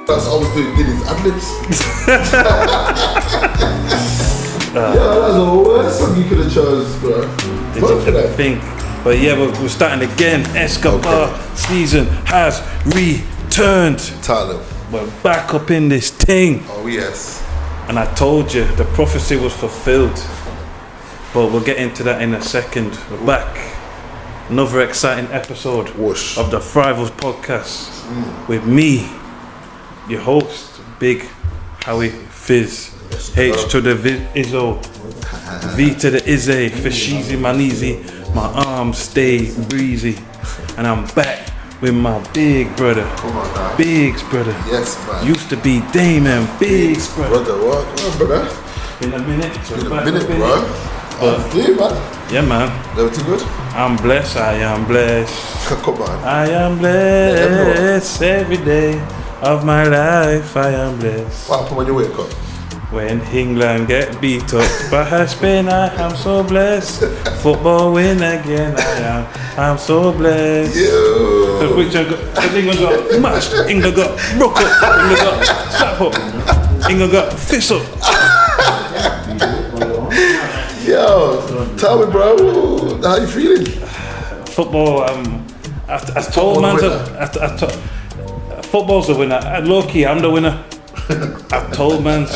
That's all I was doing, did his ad-libs. Yeah, that's the worst song you could have chose, bro. But yeah, we're starting again. Escobar season has returned. Tyler. We're back up in this thing. Oh yes. And I told you, the prophecy was fulfilled. But we'll get into that in a second. We're back. Another exciting episode of the Thrivers podcast with me, your host, Big Howie Fizz. H to the Izzo, V to the Izzy, Fishizi Manizi, my arms stay breezy. And I'm back with my big brother. Come on now. Biggs brother. Yes, man. Used to be Damon, Biggs brother. Brother, what? Come on, brother. In a minute. In a minute, bro. But man. Yeah, man. Everything good? I'm blessed, I am blessed. Come on. I am blessed every day of my life. I am blessed. What happened when you wake up? When England get beat up by Spain, I am so blessed. Football win again, I'm so blessed. Yo. Which England got mashed, England got broke up, England got slap up, England got fist up. Yo, tell me, bro, how you feeling? Football, I told man, football's the winner. Low key, I'm the winner. I told man.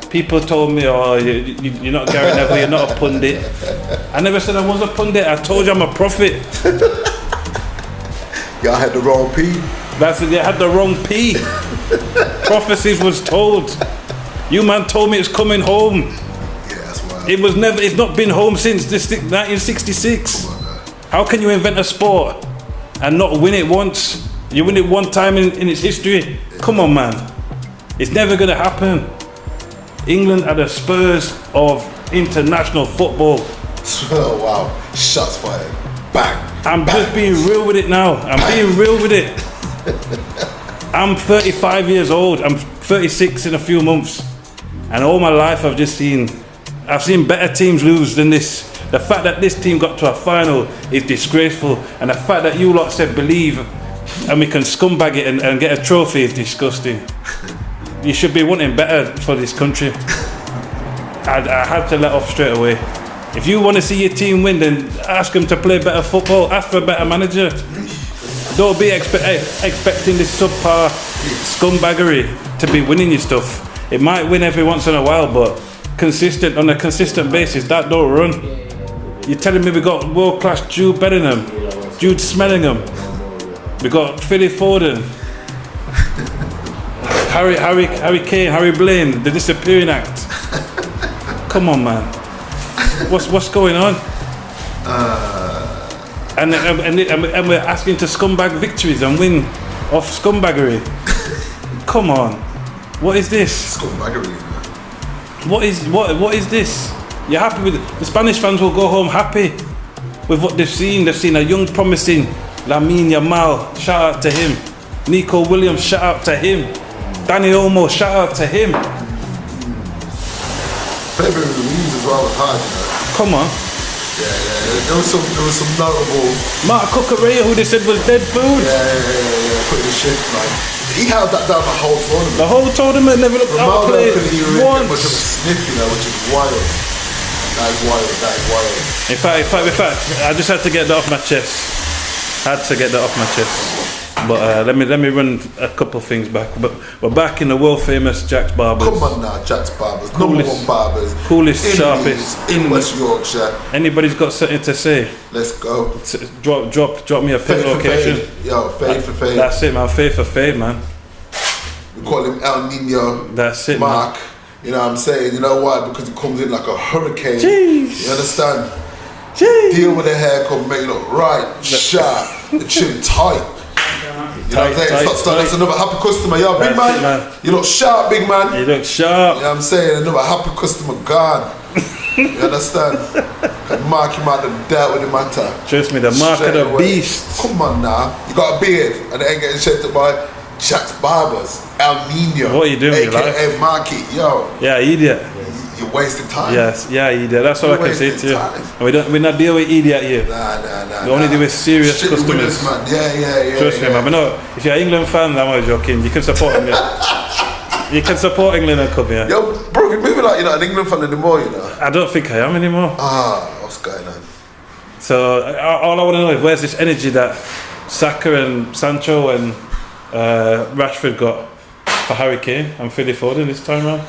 People told me, oh, you're not Gary Neville, you're not a pundit. I never said I was a pundit. I told you I'm a prophet. Yeah, I had the wrong P. That's it, you had the wrong P. Prophecies was told. You man told me it's coming home. Yeah, that's why. It's not been home since 1966. How can you invent a sport and not win it once? You win it one time in its history? Come on, man. It's never gonna happen. England are the Spurs of international football. Oh, wow. Shots fired. Bang. I'm just being real with it now. I'm being real with it. I'm 35 years old. I'm 36 in a few months. And all my life I've seen better teams lose than this. The fact that this team got to a final is disgraceful. And the fact that you lot said believe and we can scumbag it and get a trophy is disgusting. You should be wanting better for this country. I had to let off straight away. If you want to see your team win, then ask them to play better football. Ask for a better manager. Don't be expecting this subpar scumbaggery to be winning your stuff. It might win every once in a while, but on a consistent basis, that don't run. You're telling me we got world-class Jude Bellingham, Jude Smellingham, we got Philly Foden, Harry Kane, Harry Blaine, the disappearing act. Come on, man. What's going on? And we're asking to scumbag victories and win off scumbaggery. Come on. What is this? Scumbaggery. What is this? You're happy with it? The Spanish fans will go home happy with what they've seen. They've seen a young promising Lamine Yamal. Shout out to him. Nico Williams. Shout out to him. Danny Olmo, shout out to him. Favourite Louise as well was hard, you know. Come on. Yeah. There was some notable. Mark Cucurella, who they said was dead food. Yeah. Put the shit, man. He held that down the whole tournament. The whole tournament never looked outplayed once. Much of a sniff, you know, which is wild. That is wild. In fact, I just had to get that off my chest. But let me run a couple of things back. But we're back in the world famous Jack's Barbers. Come on now, Jack's Barbers. Number one barbers. Coolest, sharpest. In West Yorkshire. Anybody's got something to say? Let's go. Drop me a pin location. Yo, fade for fade. That's it, man. Fade for fade, man. We call him El Nino. That's it, Mark. Man. You know what I'm saying? You know why? Because he comes in like a hurricane. Jeez. You understand? Jeez. Deal with the haircut, make it look right, sharp, the chin tight. You know what I'm saying? That's another happy customer. Yo, big man, you look sharp, big man. You look sharp. You know what I'm saying? Another happy customer gone. You understand? And Mark him out the dirt with the matter. Trust me, the mark of the beast. Come on now. You got a beard and it ain't getting shaped up by Jack's Barbers, El Nino. What are you doing with your life? AKA Marky, yo. Yeah, idiot. You're wasting time. Yes, yeah, idiot. That's all I can say to you. And we not deal with idiot here. Nah. We only deal with serious customers. Winners, man. Yeah. Trust me, man. But no, if you're an England fan, I'm not joking. You can support me. You can support England and come here. Yo, bro, you're moving like you're not an England fan anymore, you know. I don't think I am anymore. What's going on? So all I want to know is where's this energy that Saka and Sancho and Rashford got for Harry Kane and Philly Foden this time round?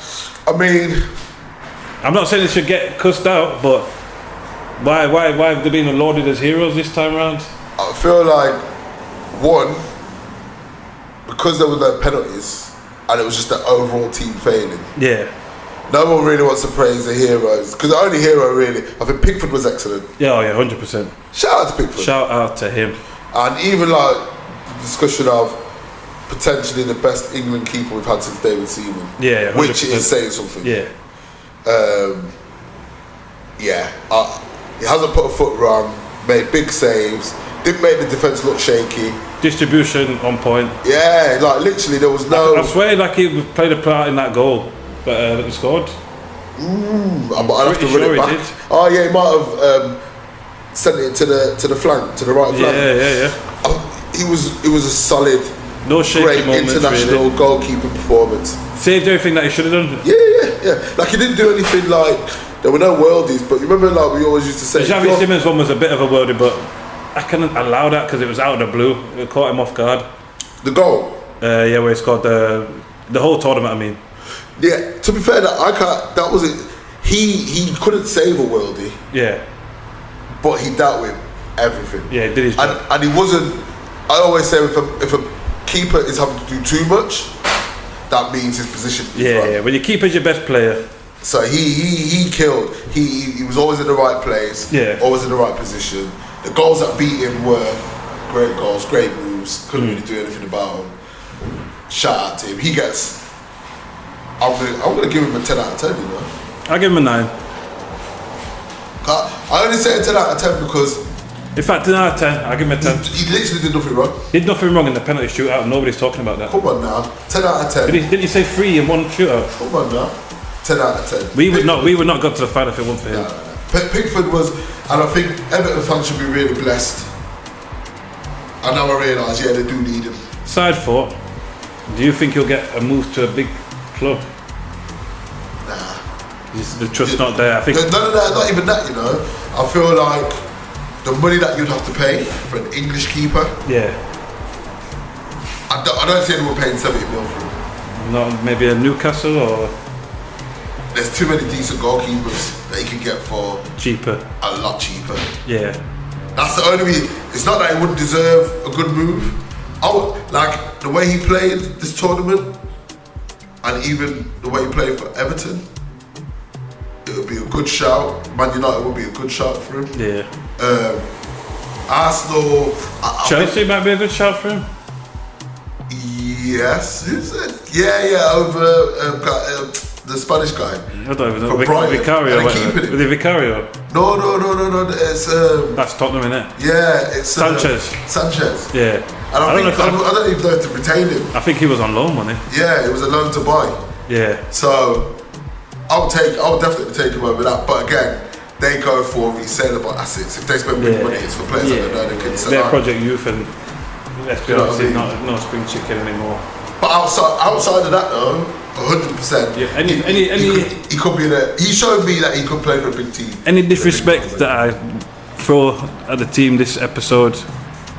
I mean, I'm not saying they should get cussed out, but why have they been lauded as heroes this time round? I feel like one, because there were no penalties and it was just the overall team failing. Yeah. No one really wants to praise the heroes because the only hero really, I think Pickford was excellent. Yeah, oh yeah, 100%. Shout out to Pickford. Shout out to him. And even like the discussion of potentially the best England keeper we've had since David Seaman. Yeah, 100%. Which is saying something. Yeah. He hasn't put a foot wrong, made big saves, didn't make the defence look shaky. Distribution on point. Yeah, like literally there was no... I swear like he played a part in that goal that he scored. I'll have to run sure it back. he did. Oh yeah, he might have sent it to the flank, to the right flank. Yeah. It was a solid, no shaky great moments, international really. goalkeeping performance. Saved everything that he should have done. Yeah. Like he didn't do anything like there were no worldies, but you remember like we always used to say. The Xavi Simons one was a bit of a worldie, but I couldn't allow that because it was out of the blue. It caught him off guard. The goal. Yeah, where he scored the whole tournament. I mean. Yeah. To be fair, that was it. He couldn't save a worldie. Yeah. But he dealt with everything. Yeah, he did his job. And he wasn't. I always say if a keeper is having to do too much, that means his position is right. Yeah. When your keeper's your best player. So he killed. He was always in the right place. Yeah. Always in the right position. The goals that beat him were great goals, great moves. Couldn't really do anything about him. Shout out to him. He gets. I'm gonna give him a 10 out of 10. You know. I'll give him a 9. I only say a 10 out of 10 because. In fact, 10 out of 10. I'll give him a 10. He literally did nothing wrong. Did nothing wrong in the penalty shootout. Nobody's talking about that. Come on now, 10 out of 10. Didn't he say 3 in one shootout? Come on now, 10 out of 10. We would not go to the final if it wasn't for him. No. Pickford was, and I think Everton fans should be really blessed. And now I realise, they do need him. Side thought, do you think he'll get a move to a big club? Nah. The trust's not there. I think. No, not even that. You know, I feel like the money that you'd have to pay for an English keeper. Yeah. I don't see anyone paying 70 mil for him. Not maybe a Newcastle or. There's too many decent goalkeepers that you can get for cheaper. A lot cheaper. Yeah. That's the only reason. It's not that he wouldn't deserve a good move. Like the way he played this tournament, and even the way he played for Everton, it would be a good shout. Man United would be a good shout for him. Yeah. Arsenal. Chelsea might be a good shout for him. Yes. Who's it? Yeah. Over the Spanish guy. I don't even know. Vicario. Was it Vicario? No. It's that's Tottenham, innit? Yeah, it's Sanchez. Yeah. And I don't even know if to retain him. I think he was on loan, wasn't he? Yeah, it was a loan to buy. Yeah. So I'll definitely take him over that. But again, they go for resaleable assets. If they spend big money, it's for players that they know they can sell. They're Project Youth, and let's be honest, it's not no spring chicken anymore. But outside of that though, 100%. Yeah. He could be there. He showed me that he could play for a big team. Any disrespect that I throw at the team this episode,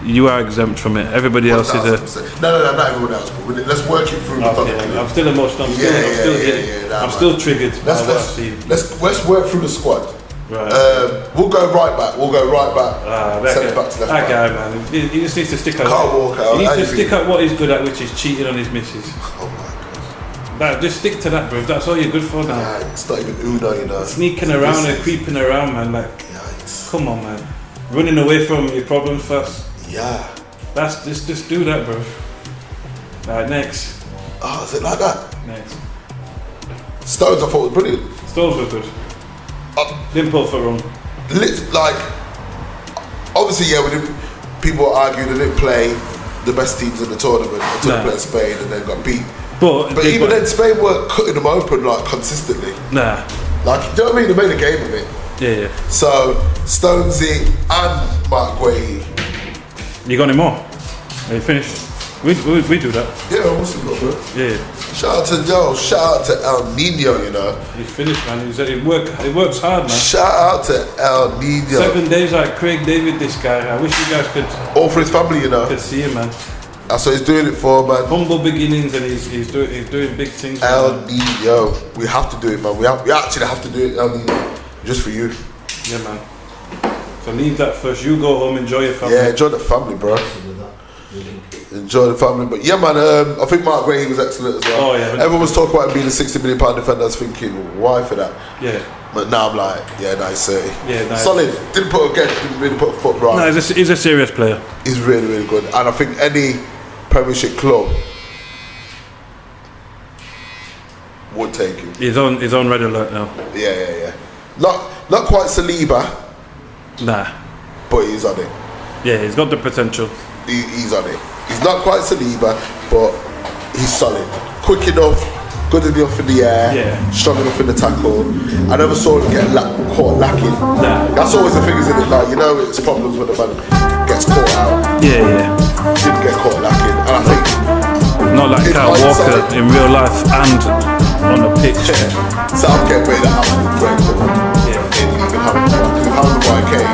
you are exempt from it. Everybody else is a. No, not everyone else. But let's work it through. Okay, I'm still emotional. I'm still triggered. Let's work through the squad. Right. We'll go right back. Centre back to left back. That guy, man. He just needs to stick out. Can't walk out. He needs to stick out what he's good at, which is cheating on his missus. Oh my god. Just stick to that, bro. That's all you're good for now. Nah, it's not even Uno, you know. Sneaking around and creeping around, man. Like, yikes. Come on, man. Running away from your problems first. Yeah. That's just do that, bro. Alright, next. Oh, is it like that? Next. Stones, I thought was brilliant. Stones were good. Didn't pull for wrong. Like, obviously, people argue they didn't play the best teams in the tournament until they played Spain and then got beat. But even then, Spain weren't cutting them open like consistently. Nah. Like, do you know what I mean? They made a game of it. Yeah. So Stonesy and Mark Guehi. You got any more? Are you finished? We do that. Yeah, Muslim lot, bro. Yeah. Shout out to El Nino, you know. He's finished, man. He works hard, man. Shout out to El Nino. 7 days like Craig David, this guy. I wish you guys could All for his family, you know. see him, man. That's what he's doing it for, man. Humble beginnings, and he's doing big things. El Man. Nino. We have to do it, man. We actually have to do it, El Nino. Just for you. Yeah, man. So leave that first. You go home, enjoy your family. Yeah, enjoy the family, bro. Enjoy the family. But yeah, man, I think Mark Gray was excellent as well. Oh, yeah. Everyone was talking about him being a £60 million defender. I was thinking, why for that? Yeah. But now I'm like, yeah, nice 30. Yeah, nice. Solid. Didn't really put a foot right. No, he's a serious player. He's really, really good. And I think any Premiership club would take him. He's on red alert now. Yeah. Not quite Saliba, Nah. but he's on it. Yeah, he's got the potential. He's on it. He's not quite Saliba, but he's solid. Quick enough, good enough in the air, Yeah. strong enough in the tackle. I never saw him get caught lacking. Nah. That's always the thing, isn't it? Like, you know, it's problems when the man gets caught out. Yeah. Didn't get caught lacking. And I think Not like In Kyle Walker hindsight- in real life and on the pitch. Southgate made an absolute great call. Yeah. In even Harry Maguire. Because if Harry Maguire came,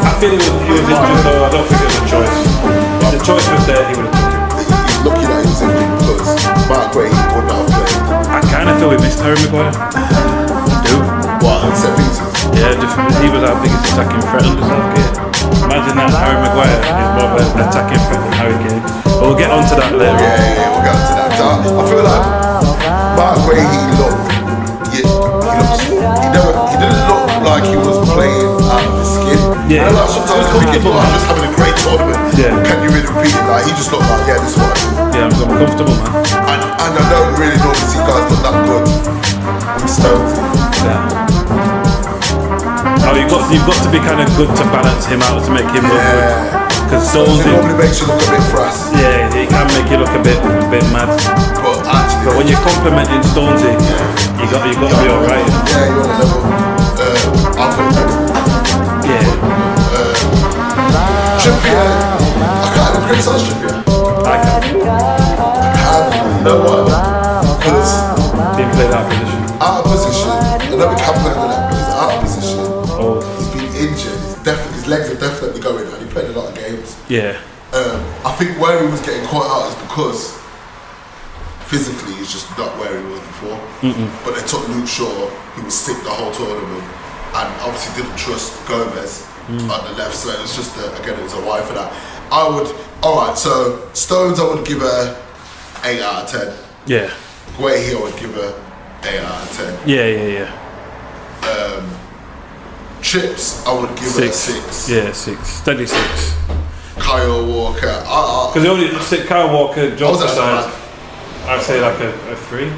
I feel he was injured though. I don't think it was a choice. If the choice was there, he would have took it. he's lucky that he was injured because Mark Gray would not have played. I kind of feel we missed Harry Maguire. I do. What, in set pieces? Yeah, he was our biggest attacking threat under Southgate. Imagine that Harry Maguire is more of an attacking threat than Harry Kane. But we'll get onto that later. Yeah, we'll get to that. So I feel like Mark Gray, he didn't look like he was playing out of his skin. Yeah. And like sometimes I think Comfortable. I'm just having a great tournament. Yeah. Can you really repeat it? Like he just looked like, yeah, this is what I do. Yeah, I'm comfortable, man. And I don't really normally see guys look that good with Stones. Yeah. Oh, you've got to be kind of good to balance him out to make him look good. Yeah. Because It Stones, normally makes you look a bit frass. yeah, he can make you look a bit mad. But actually, But when you're complimenting Stonesy, you got to be alright. yeah, you're on a level. I'll put it next. Yeah. Trippier, I can't even criticize Trippier. I can. You know what? Because Didn't play that position. out of position, I know we can't play with that, but he's out of position. Oh, He's been injured. His legs are definitely going, and he played a lot of games. yeah. I think where he was getting caught out is because physically he's just not where he was before. But they took Luke Shaw, who was sick the whole tournament, and obviously didn't trust Gomez on the left. So it's just again, it was a why for that. Alright, so Stones I would give a 8 out of 10. Yeah. Guehi I would give a 8 out of 10. Yeah. Chips I would give it a 6. Yeah, 6. Steady 6. Kyle Walker, Because they only sit Kyle Walker, John that aside. I'd say like a 3.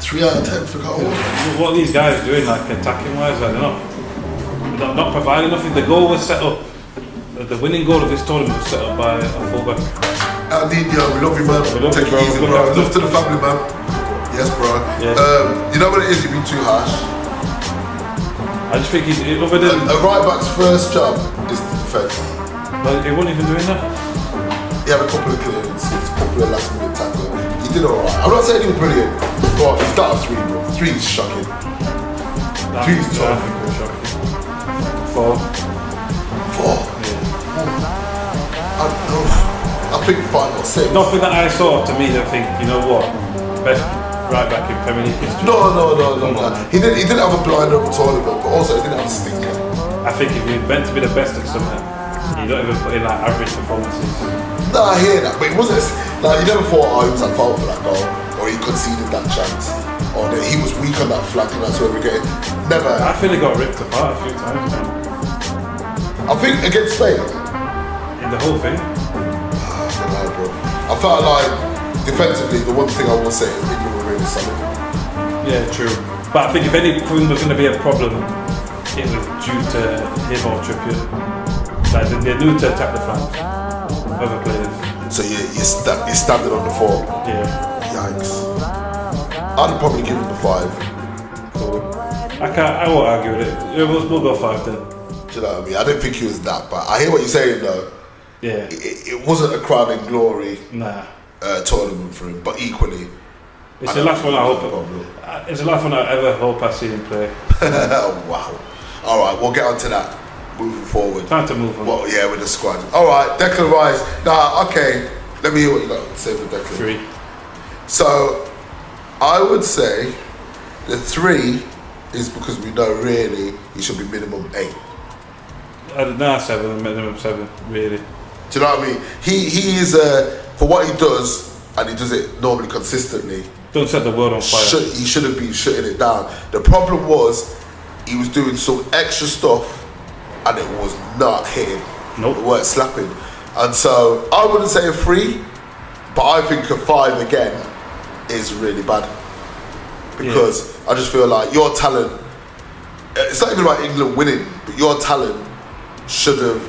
3 out of 10 for Kyle Walker. What are these guys doing, like attacking wise? Like, they're not providing nothing. The goal was set up. The winning goal of this tournament was set up by a fullback. El Nino, we love you, man. We love Take you, bro. it easy, Look bro. after- Love to the family, man. Yes, bro. Yeah. You know what it is? You've been too harsh. I just think other than A right back's first job is to defend. he wasn't even doing that. He had a couple of clearances, a couple of last minute tackles. He did alright. I'm not saying he was brilliant, but he's got a 3, bro. 3 is shocking. 3 is I tough. think it was shocking. 4. 4. I don't know. I think 5 or 6. Nothing that I saw to me. I think you know what, best right back in Premier League history. No. Come on. He didn't have a blinder of a tournament, but also he didn't have a stinker. I think if you're meant to be the best at something, you don't even put in like average performances. Nah, I hear that, but it wasn't like you never thought, oh, he was at fault for that goal, or he conceded that chance, or that he was weak on that flank and that's where we get it. Never. I feel he got ripped apart a few times now. I think against Spain, In the whole thing. I don't know, bro. I felt like defensively, the one thing I will say is England were really solid. Yeah, true. But I think if anything was going to be a problem, it was due to him or Trippier. Like they knew to attack the flank. Whoever played it. So you're standing on the 4. Yeah. Yikes. I'd probably give him the 5. Cool. I won't argue with it. Yeah, we'll go 5 then. Do you know what I mean? I didn't think he was that bad. I hear what you're saying though. Yeah. It wasn't a crowning glory Nah. tournament for him, but equally, It's the last one I hope. problem. It's the last one I ever hope I see him play. Wow. All right, we'll get on to that moving forward. Time to move on. Well, yeah, with the squad. All right, Declan Rice. Nah, okay. Let me hear what you got to say for Declan. 3. So, I would say the 3 is because we know really he should be minimum 8. Nah, 7, minimum 7, really. Do you know what I mean? He is for what he does, and he does it normally consistently. Don't set the world on fire. He should have been shutting it down. The problem was he was doing some extra stuff, and it was not hitting. Nope. It weren't slapping, and so I wouldn't say a 3, but I think a 5 again is really bad because I just feel like your talent. It's not even about England winning, but your talent should have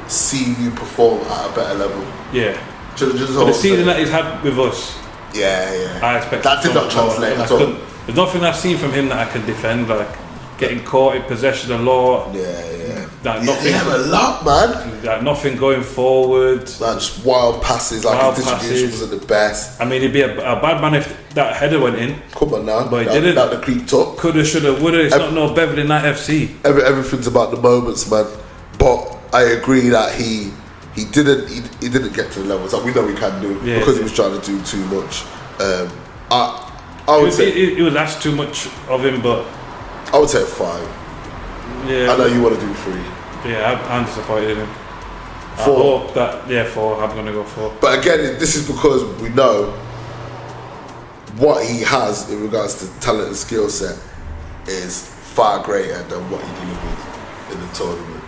seen you perform at a better level. Yeah. Should have just But the season that he's had with us, yeah. I expect that did not translate at all. There's nothing I've seen from him that I can defend, like getting caught in possession a lot. Yeah. Like nothing. Yeah, a lot, man. Like nothing going forward. Like just wild passes, like his distribution wasn't the best. I mean, he'd be a bad man if that header went in. Come on now, But he didn't. That the creeped up. Coulda, shoulda, woulda. It's not no Beverly Knight FC. Everything's about the moments, man. But I agree that he didn't get to the levels that we know he can do because he was trying to do too much. I would say it was asked too much of him, but I would say a 5. yeah, I know you want to do 3. Yeah, I'm disappointed in him. 4. I hope that 4. I'm gonna go 4. But again, this is because we know what he has in regards to talent and skill set is far greater than what he delivered in the tournament.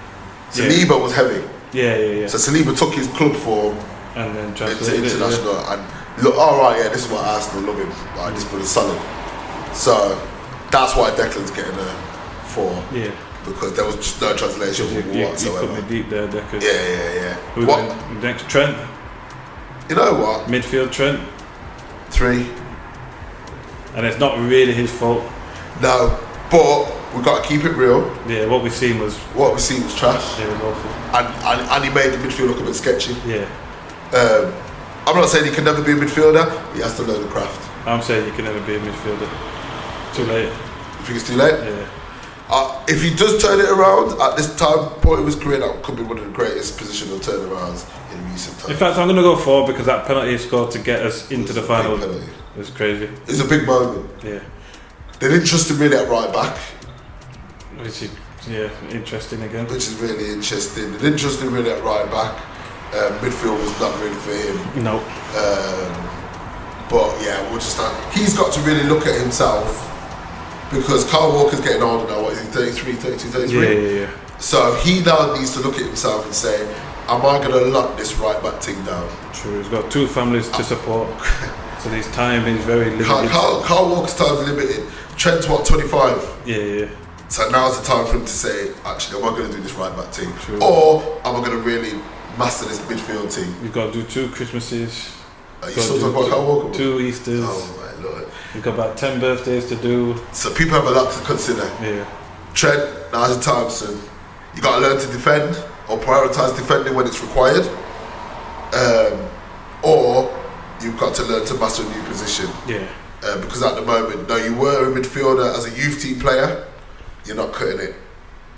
Saliba was heavy. Yeah. So Saliba took his club form And then into translated international and look, alright, yeah, this is why Arsenal love him. Like, this was solid. So that's why Declan's getting a 4. Yeah. Because there was just no translation whatsoever. You put me deep there, Decker. Yeah. Who What? went next? Trent. You know what? Midfield Trent. 3. And it's not really his fault. No, but we've got to keep it real. Yeah, what we seen was trash. it was awful. And he made the midfield look a bit sketchy. Yeah. I'm not saying he can never be a midfielder, but he has to learn the craft. I'm saying you can never be a midfielder. Too late. You think it's too late? Yeah. If he does turn it around at this point of his career, that could be one of the greatest positional turnarounds in recent times. In fact, I'm going to go 4 because that penalty he scored to get us into the final was crazy. It's a big moment. Yeah. They didn't trust him really at right back. Which is, interesting again. Which is really interesting. They didn't trust him really at right back. Midfield was not really for him. No. But yeah, we'll just he's got to really look at himself because Kyle Walker's getting older now. What is he, 33, 32, 33? Yeah. So he now needs to look at himself and say, am I going to lock this right back thing down? True, he's got 2 families to support. So his time is very limited. Kyle Walker's time is limited. Trent's what, 25? Yeah. So now's the time for him to say, actually, am I going to do this right back thing? True. Or am I going to really master this midfield team? You've got to do 2 Christmases. You still talking about Kyle Walker? 2 Easters. Oh my lord. You've got about 10 birthdays to do. So people have a lot to consider. Yeah. Trent, now's the time, son. You got to learn to defend or prioritise defending when it's required. Or you've got to learn to master a new position. Yeah. Because at the moment, though you were a midfielder as a youth team player, you're not cutting it.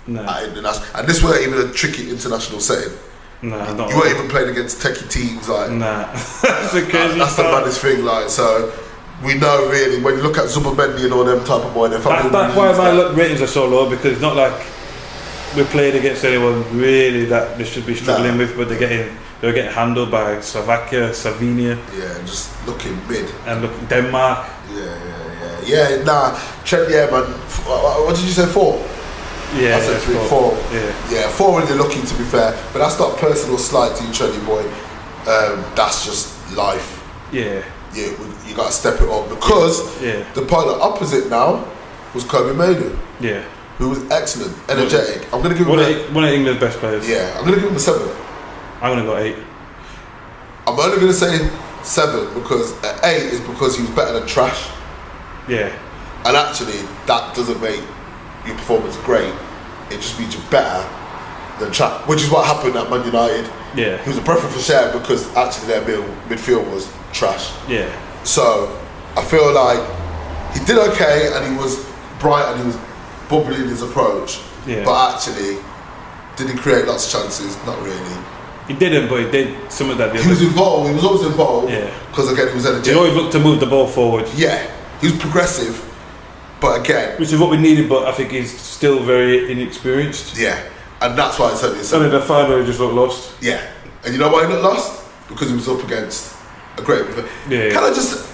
No. And this weren't even a tricky international setting. Nah, not You weren't even playing against techie teams. Like, nah. That's the crazy that's the part. baddest thing. Like, so we know really when you look at Zubomendi and all them type of boy, That's why my ratings are so low, because it's not like we played against anyone really that they should be struggling with, but they were getting handled by Slovakia, Slovenia. Yeah, just looking mid. And look, Denmark. Yeah, nah. Trent, yeah, man. What did you say, 4? Yeah, I said 4. Yeah, 4 when you're lucky, to be fair. But that's not personal slight to you, Trendy boy. That's just life. Yeah, you got to step it up because the polar opposite now was Kobe Mainu. Yeah, who was excellent, energetic. I'm going to give him one of England's best players. Yeah, I'm going to give him a 7. I'm going to go 8. I'm only going to say 7 because 8 is because he was better than trash. Yeah. And actually, that doesn't make your performance great. It just means you're better than trash, which is what happened at Man United. Yeah. He was a breath of fresh air because actually their midfield was trash. Yeah. So I feel like he did okay and he was bright and he was bubbly in his approach. Yeah. But actually, did he create lots of chances? Not really. He didn't, but he did some of that. He was involved. He was always involved. Yeah. Because again, he was He energetic. always looked to move the ball forward. Yeah. He was progressive. But again, Which is what we needed, but I think he's still very inexperienced. yeah. And that's why it's only a And in seven. the final, he just looked lost. Yeah. And you know why he not lost? Because he was up against a great midfield. Yeah. Can I just,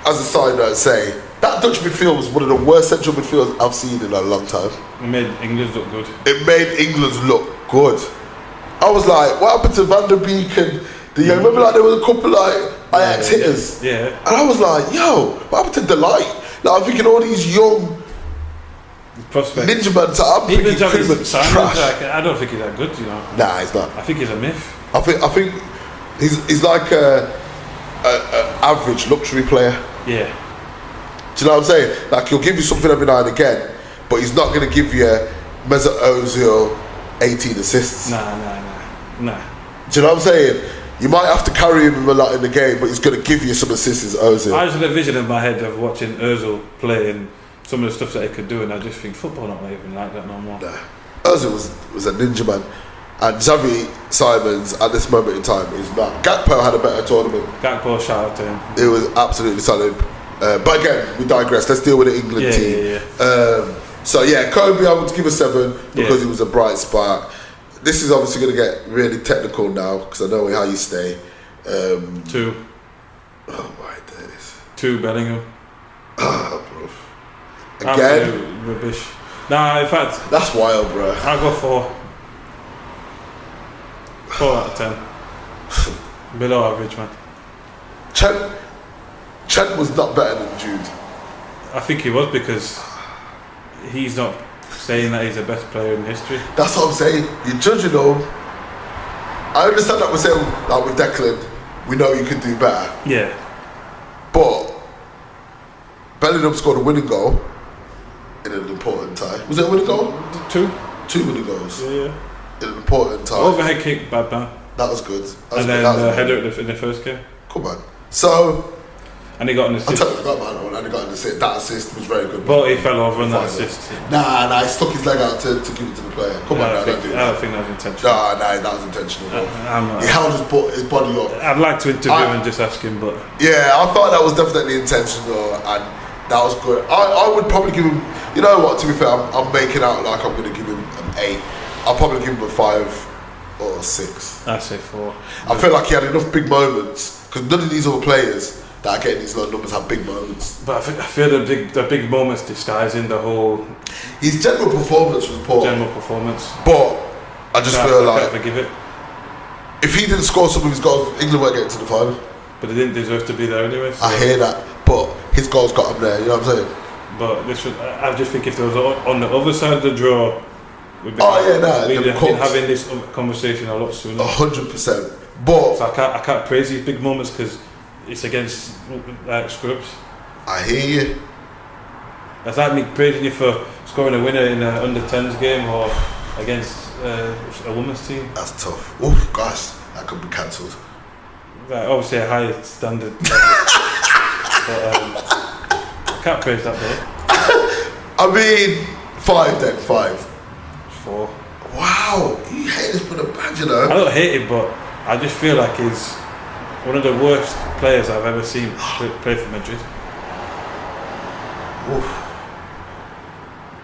as a side note, say that Dutch midfield was one of the worst central midfields I've seen in a long time. It made England look good. It made England look good. I was like, what happened to Van der Beek and the young? Remember, like there was a couple like Ajax hitters. Yeah. And I was like, yo, what happened to Delight? Like I'm thinking all these young Prospect. ninja men. So I'm Even thinking Javi Koeman, Simon, trash. like, I don't think he's that good, you know. Nah, he's not. I think he's a myth. I think he's like a average luxury player. Yeah. Do you know what I'm saying? Like he'll give you something every now and again, but he's not going to give you Mesut Ozil 18 assists. Nah. Do you know what I'm saying? You might have to carry him a lot in the game, but he's going to give you some assists as Ozil. I just had a vision in my head of watching Ozil play and some of the stuff that he could do, and I just think football not even like that no more. Nah. Ozil was a ninja man, and Xavi Simons at this moment in time is not. Gakpo had a better tournament. Gakpo, shout out to him. It was absolutely solid. But again, we digress. Let's deal with the England team. So yeah, Kobe, I would give a 7 because he was a bright spark. This is obviously going to get really technical now because I know how you stay. 2. Oh my days. 2 Bellingham. Oh, bro. Again? Absolute rubbish. Nah, in fact, That's wild, bro. I'll go 4. 4 out of 10. Below average, man. Trent was not better than Jude. I think he was because he's not saying that he's the best player in history. That's what I'm saying. You're judging him. I understand that we're saying, like with Declan, we know you can do better. Yeah. But Bellingham scored a winning goal in an important time. Was it a winning goal? 2. 2 winning goals Yeah. in an important time. Overhead kick, bad man. That was good. And then the header in the first game. Come on. So, And he got an I assist. totally forgot about that one. And he got an assist. That assist was very good. But he fell over on that Final. assist. Nah, he stuck his leg out to give it to the player. Come on, I now, don't do don't that. think that was intentional. Nah, that was intentional. Bro. I'm not. He held his body up. I'd like to interview him and just ask him, but Yeah, I thought that was definitely intentional, and that was good. I would probably give him. You know what? To be fair, I'm making out like I'm going to give him an 8. I'll probably give him a 5 or a 6. I say 4. I feel like he had enough big moments because none of these other players that are getting these low numbers have big moments. But I feel the big moments disguising the whole His general performance was poor, general performance. but I just feel I like can't forgive it. if he didn't score some of his goals, England won't get to the final. But they didn't deserve to be there anyway. So. I hear that, but his goals got him there. You know what I'm saying? But this was, I just think if there was on the other side of the draw, we'd they'd been having this conversation a lot sooner. 100%. But So I can't praise these big moments because it's against like scrubs. I hear you. That's like me praising you for scoring a winner in an under 10s game or against a women's team. That's tough. Oh gosh, that could be cancelled. Like, obviously a high standard level. But I can't praise that though. I mean, 5 then, 5. 4. Wow, you hate this for the bad, you I know. don't hate him, but I just feel like he's one of the worst players I've ever seen play for Madrid Oof.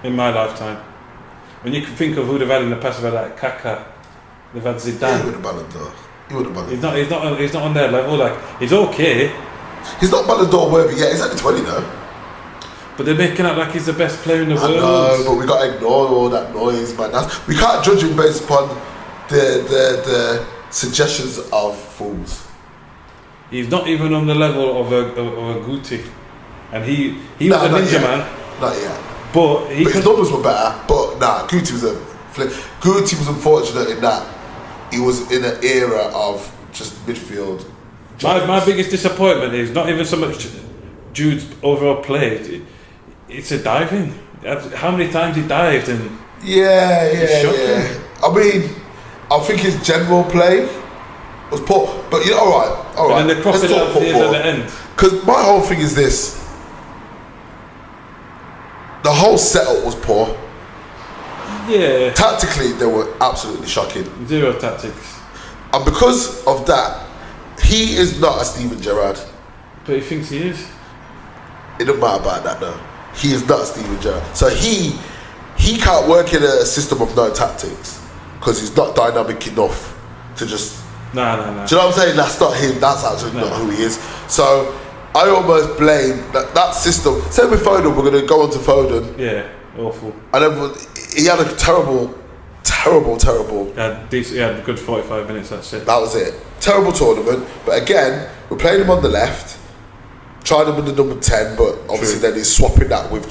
in my lifetime. When you can think of who they've had in the past, they've had like Kaká, they've had He Zidane. would have Ballon d'Or. He would have Ballon He's d'Or. not on their level. Like he's okay, He's not Ballon d'Or worthy yet. He's only 20 now. but they're making out like he's the best player in the I world. know, but we got to ignore all that noise, man. We can't judge him based upon the suggestions of fools. He's not even on the level of a Guti, and he was a not ninja yet. man. Not yet. But His numbers were better, but nah, Guti was Guti was unfortunate in that he was in an era of just midfield. my biggest disappointment is not even so much Jude's overall play. It's a diving. How many times he dived and Yeah. shocking. I mean, I think his general play was poor. But you know, all right. And then the crocodile tears at the end. Because my whole thing is this: the whole setup was poor. Yeah. Tactically, they were absolutely shocking. Zero tactics. And because of that, he is not a Steven Gerrard. But he thinks he is. It don't matter about that though. He is not a Steven Gerrard. So he can't work in a system of no tactics because he's not dynamic enough to just. No. Do you know what I'm saying? That's not him. That's actually not who he is. So I almost blame that system. Same with Foden. We're going to go on to Foden. Yeah, awful. And then he had a terrible. He had a good 45 minutes. That's it. That was it. Terrible tournament. But again, we're playing him on the left. Tried him in the number 10, but obviously then he's swapping that with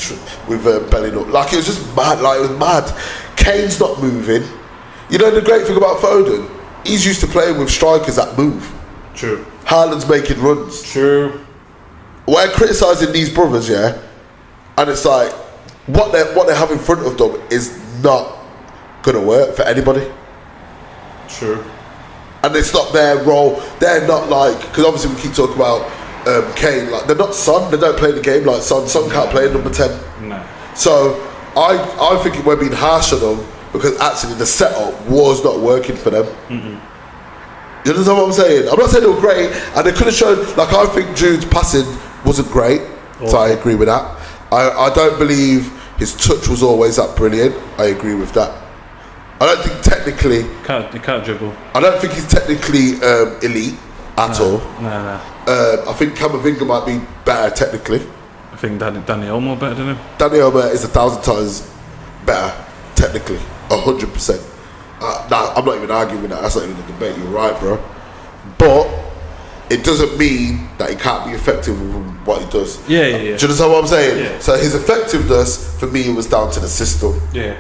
Bellingham. Like, it was just mad. Like, it was mad. Kane's not moving. You know the great thing about Foden? He's used to playing with strikers that move. True. Haaland's making runs. True. We're criticising these brothers, yeah? And it's like, what they have in front of them is not going to work for anybody. True. And it's not their role. They're not like, because obviously we keep talking about Kane, like they're not Son. They don't play the game like Son. Son can't play number 10. No. So I think we're being harsh on them because actually the setup was not working for them. You understand what I'm saying? I'm not saying they were great, and they could have shown. Like, I think Jude's passing wasn't great, so I agree with that. I don't believe his touch was always that brilliant. I agree with that. I don't think technically. He can't dribble. I don't think he's technically elite at all. No. I think Camavinga might be better technically. I think Danny Olmo better than him. Danny Olmo is 1,000 times better technically, 100%. Nah, I'm not even arguing with that. That's not even a debate. You're right, bro. But it doesn't mean that he can't be effective with what he does. Yeah. Do you understand what I'm saying? Yeah. So his effectiveness for me was down to the system. Yeah.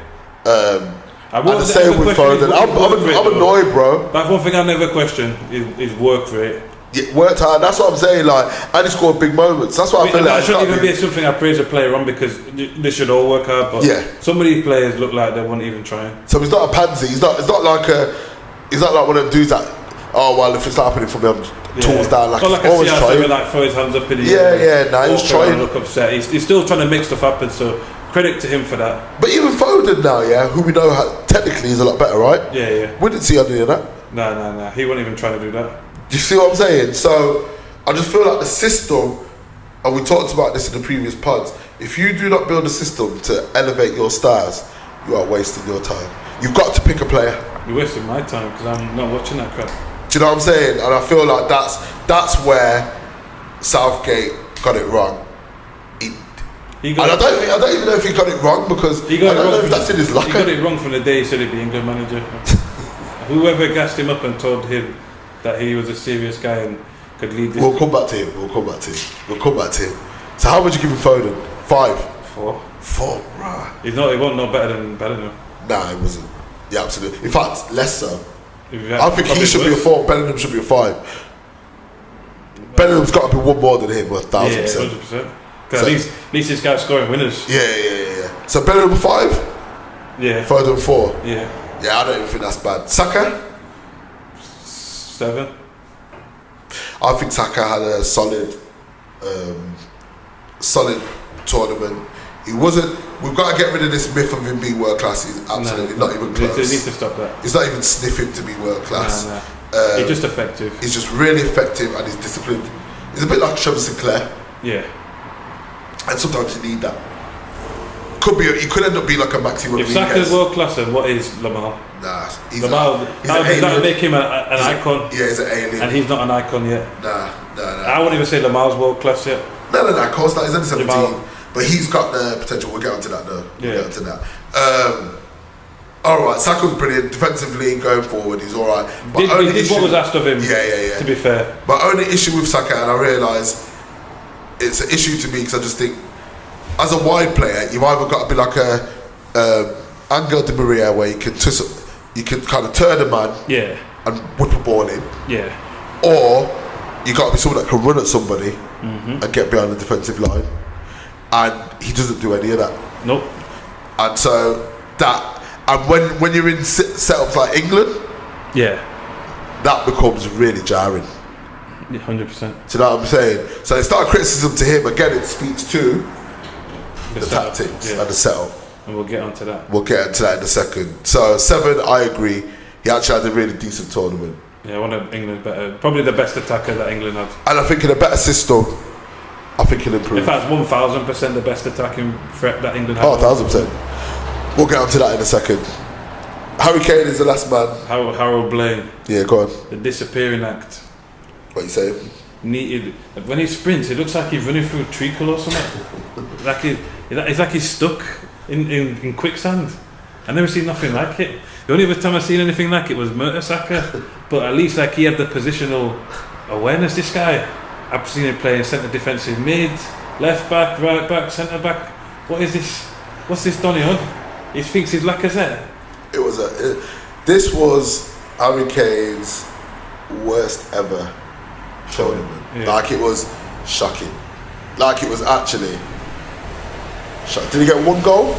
And the same with Foden. I'm annoyed, bro. That's one thing I never question is work rate. Yeah, worked hard. That's what I'm saying. Like, and he scored big moments. That's what I feel like. That shouldn't even be something I praise a player on because they should all work hard. But some of these players look like they weren't even trying. So he's not a pansy. He's not like one of them dudes that. Oh well, if it's not happening for me, I'm tools down. Like, he's always trying. Like throw his hands up in the air. Nah, he's trying. Look upset. He's still trying to make stuff happen. So credit to him for that. But even Foden now, who we know technically is a lot better, right? Yeah. We didn't see any of that. No. He wasn't even trying to do that. Do you see what I'm saying? So I just feel like the system, and we talked about this in the previous pods, if you do not build a system to elevate your stars, you are wasting your time. You've got to pick a player. You're wasting my time because I'm not watching that crap. Do you know what I'm saying? And I feel like that's where Southgate got it wrong. I don't even know if he got it wrong because I don't know if that's in his locker. He got it wrong from the day he said he'd be England manager. Whoever gassed him up and told him that he was a serious guy and could lead this. We'll come back to him. So how would you give him Foden? 5? 4. 4, right. He wasn't no better than Bellingham. Nah, he wasn't. Yeah, absolutely. In fact, less so. I think he should be a 4. Bellingham should be a 5. Bellingham's got to be one more than him, 1,000%. Yeah, 100%. Because at least this guy's scoring winners. Yeah. So Bellingham 5? Yeah. Foden 4? Yeah. Yeah, I don't even think that's bad. Saka? 7. I think Saka had a solid tournament. He wasn't. We've got to get rid of this myth of him being world class. He's absolutely not even close. They need to stop that. He's not even sniffing to be world class. No. He's just effective. He's just really effective and he's disciplined. He's a bit like Trevor Sinclair. Yeah. And sometimes you need that. He could end up being like a Maxi Rodriguez. If Saka's world class, then what is Lamar? Nah, he's that would make him an icon. Yeah, he's an alien. And he's not an icon yet. Nah. I wouldn't even say Lamar's world class yet. No, of course not. He's only 17. But he's got the potential. We'll get onto that though. Alright, Saka's brilliant. Defensively, going forward, he's alright. Did what was asked of him, Yeah. To be fair. My only issue with Saka, and I realise it's an issue to me because I just think, as a wide player, you've either got to be like a Angel Di Maria where you can kind of turn a man and whip a ball in. Yeah. Or you got to be someone that can run at somebody and get behind the defensive line. And he doesn't do any of that. Nope. And so that, and when you're in setups like England, that becomes really jarring. Yeah, 100%. Do you know what I'm saying? So it's not a criticism to him. Again, it speaks to the setup, tactics yeah. and the setup. And we'll get onto that. We'll get into that in a second. So 7, I agree. He actually had a really decent tournament. Yeah, one of England's better, probably the best attacker that England have. And I think in a better system, I think he'll improve. In fact, 1000% the best attacking threat that England have. Oh, 1000%. We'll get onto that in a second. Harry Kane is the last man. Harold Blaine. Yeah, go on. The disappearing act. What you saying? When he sprints, it looks like he's running through treacle or something. It's like he's stuck in quicksand. I never seen nothing like it. The only other time I seen anything like it was Mertesacker, but at least like he had the positional awareness. This guy, I've seen him playing centre defensive mid, left back, right back, centre back. What is this? What's this Donny on? He thinks he's Lacazette. This was Harry Kane's worst ever tournament. Yeah. Like it was shocking. Like it was actually shocking. Did he get 1 goal?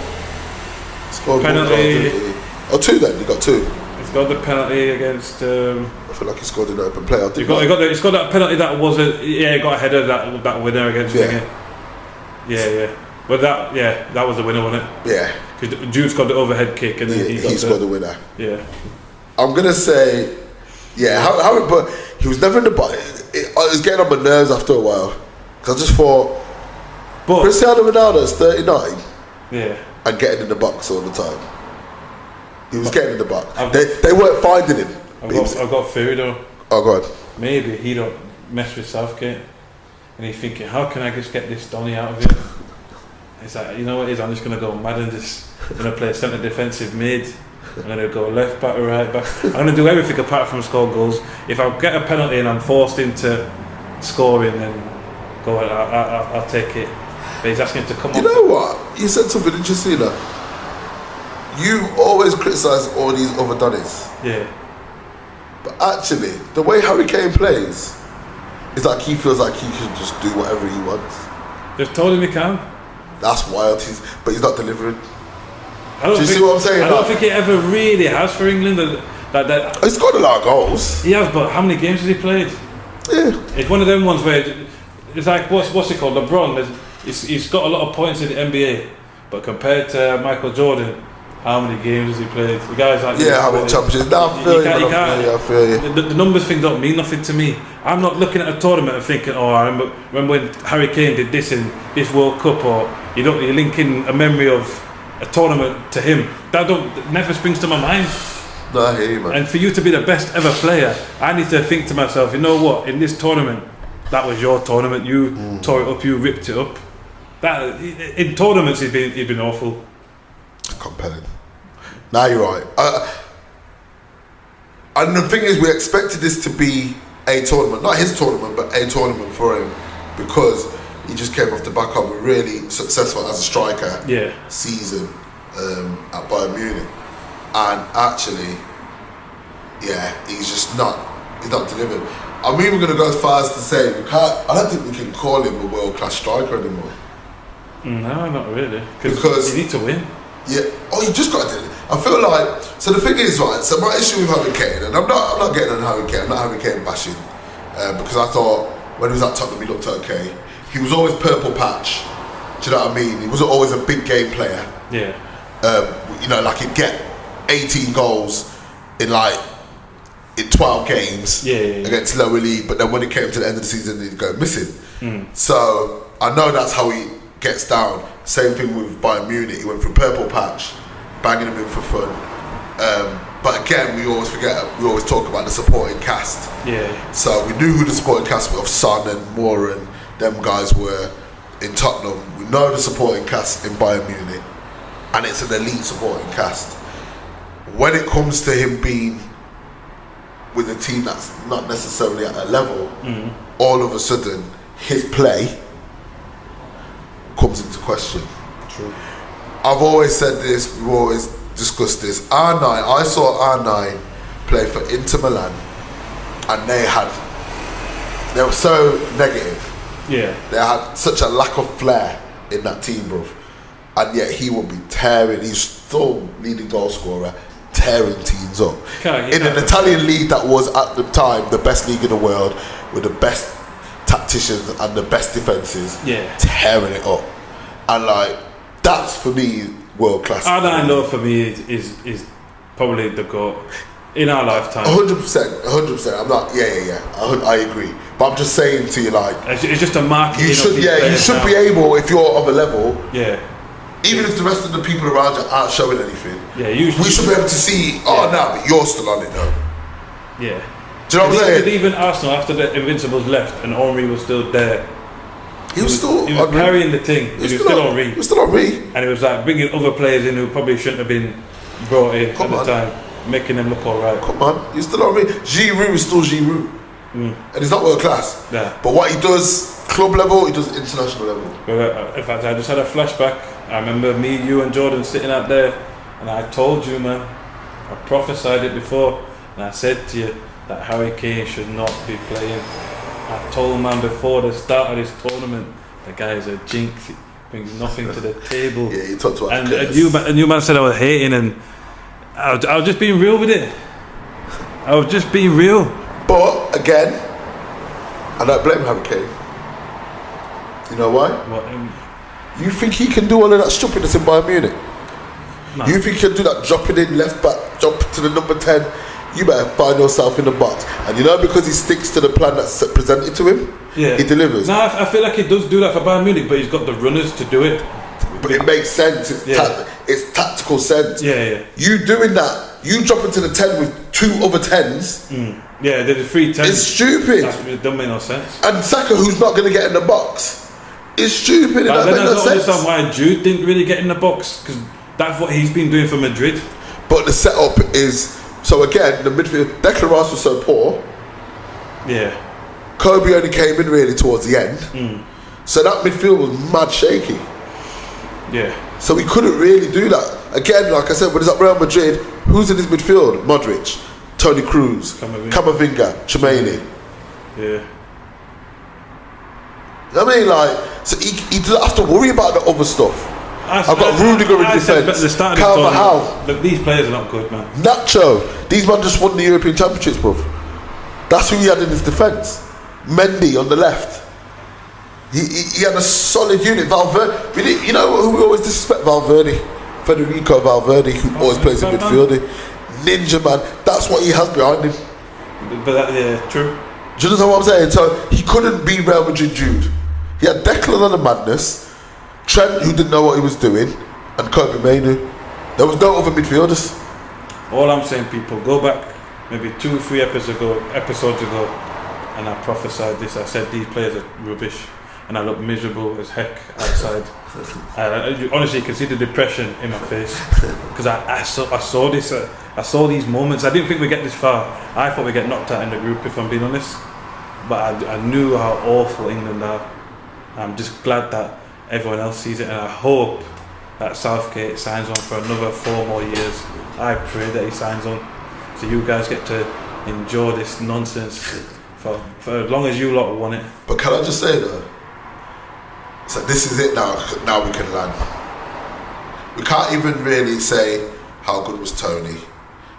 Scored Penalty. 1 goal, didn't he? Oh, 2 then. He got 2. He's got the penalty against. I feel like he scored an open play. He got that penalty that was he got ahead of that winner against. Yeah. Yeah. But that was the winner, wasn't it? Yeah. Because Jude scored the overhead kick and then he scored the winner. Yeah. I'm gonna say, Harry, but he was never in the box. It was getting on my nerves after a while because I just thought, but Cristiano Ronaldo's 39 yeah, and getting in the box all the time. He was getting in the box. I've- They weren't finding him. I've got a theory though. Oh God. Maybe he don't mess with Southgate and he's thinking, how can I just get this Donny out of here? It's like, you know what it is, I'm just going to go mad and just going to play centre defensive mid. I'm going to go left back or right back. I'm going to do everything apart from score goals. If I get a penalty and I'm forced into scoring, then go on, I'll take it. But he's asking to come on. You know what? You said something interesting. You always criticise all these other Donnies. Yeah. But actually, the way Harry Kane plays is like he feels like he can just do whatever he wants. They've told him he can. That's wild. But he's not delivering. Do you see what I'm saying? I don't think it ever really has for England. He's scored a lot of goals. He has, but how many games has he played? Yeah. It's one of them ones where it's like what's it called? LeBron. He's got a lot of points in the NBA, but compared to Michael Jordan, how many games has he played? The guy's like how many championships? No, I feel you. I feel you. The numbers thing don't mean nothing to me. I'm not looking at a tournament and thinking, oh, I remember when Harry Kane did this in this World Cup, or you're linking a memory of a tournament to him. That never springs to my mind. No, I hear you, man. And for you to be the best ever player, I need to think to myself, you know what? In this tournament, that was your tournament. You tore it up. You ripped it up. That in tournaments, he's been awful. Compelling. Now you're right. And the thing is, we expected this to be a tournament, not his tournament, but a tournament for him, because he just came off the back of a really successful as a striker season at Bayern Munich, and actually, he's not delivered. I'm even going to go as far as to say I don't think we can call him a world-class striker anymore. No, not really. Because you need to win. Yeah. Oh, you just got to. I feel like. So the thing is, right. So my issue with Harry Kane, and I'm not getting on Harry Kane. I'm not Harry Kane bashing, because I thought when he was at Tottenham, he looked okay. He was always purple patch. Do you know what I mean? He wasn't always a big game player. Yeah. Like he'd get 18 goals in 12 games against lower league, but then when it came to the end of the season, he'd go missing. So I know that's how he gets down. Same thing with Bayern Munich. He went from purple patch, banging him in for fun. But again, we always talk about the supporting cast. Yeah. So we knew who the supporting cast of Son and Moore and them guys were in Tottenham. We know the supporting cast in Bayern Munich, and it's an elite supporting cast. When it comes to him being with a team that's not necessarily at a level, all of a sudden his play comes into question. True. I've always said this, we've always discussed this. I saw R9 play for Inter Milan, and they were so negative. Yeah. They had such a lack of flair in that team, bro. And yet he would be tearing. He's still leading goal scorer, tearing teams up. Can't- In an Italian league that was at the time the best league in the world, with the best tacticians and the best defences, tearing it up. And like, that's for me world class. I know for me is probably the GOAT in our lifetime. 100%. I'm not. Yeah. I agree. But I'm just saying to you, like, It's just a market. you should. You should be able, if you're of a level. Yeah. Even if the rest of the people around you aren't showing anything, we should be able to see. Oh, no, but you're still on it though. Yeah. Do you know what I'm saying? Even Arsenal, after the Invincibles left and Henry was still there, he was carrying the thing. He was still Henry. He was still Henry. And it was like bringing other players in who probably shouldn't have been brought in at the time, making them look alright. Come on, he's still Henry. Giroud is still Giroud. And he's not world class. Yeah. But what he does club level, he does international level. In fact, I just had a flashback. I remember me, you and Jordan sitting out there, and I told you, man, I prophesied it before, and I said to you that Harry Kane should not be playing. I told man before the start of this tournament, the guy's a jinx, he brings nothing to the table. Yeah, you talked to us. And you man said I was hating, and I was just being real with it. I was just being real. But again, I don't blame Harry Kane. You know why? What, you think he can do all of that stupidness in Bayern Munich? No. You think he can do that dropping in left back, jump to the number 10? You better find yourself in the box. And you know, because he sticks to the plan that's presented to him, he delivers. No, I feel like he does do that for Bayern Munich, but he's got the runners to do it. But it makes sense. It's tactical sense. Yeah. You doing that, you drop into the 10 with 2 other 10s. Yeah, there's 3 10s. It's stupid. It doesn't make no sense. And Saka, who's not going to get in the box, is stupid. But It then doesn't I make don't no sense. understand why Jude didn't really get in the box, because that's what he's been doing for Madrid. But the setup is, so again, the midfield, Declan Rice was so poor. Yeah. Kobe only came in really towards the end. So that midfield was mad shaky. Yeah. So we couldn't really do that. Again, like I said, when it's at Real Madrid, who's in his midfield? Modric, Toni Kroos, Camavinga, Chouameni. Yeah. I mean, like, so he doesn't have to worry about the other stuff. I've got Rudiger in defence, Carvajal. These players are not good, man. Nacho, these men just won the European Championships, bruv. That's who he had in his defence. Mendy on the left. He had a solid unit. Valverde, you know who we always disrespect? Valverde. Federico Valverde, who always plays in midfield. Ninja man, that's what he has behind him. But true. Do you know what I'm saying? So he couldn't be Real Madrid Jude. He had Declan on the madness, Trent, who didn't know what he was doing, and Kobe Mainoo. There was no other midfielders. All I'm saying, people, go back maybe 2-3 episodes ago, and I prophesied this. I said these players are rubbish, and I look miserable as heck outside. Honestly, you can see the depression in my face because I saw this. I saw these moments. I didn't think we'd get this far. I thought we'd get knocked out in the group, if I'm being honest. But I knew how awful England are. I'm just glad that everyone else sees it, and I hope that Southgate signs on for another 4 more years. I pray that he signs on, so you guys get to enjoy this nonsense for as long as you lot want it. But can I just say though, so this is it now. Now we can land. We can't even really say how good was Tony,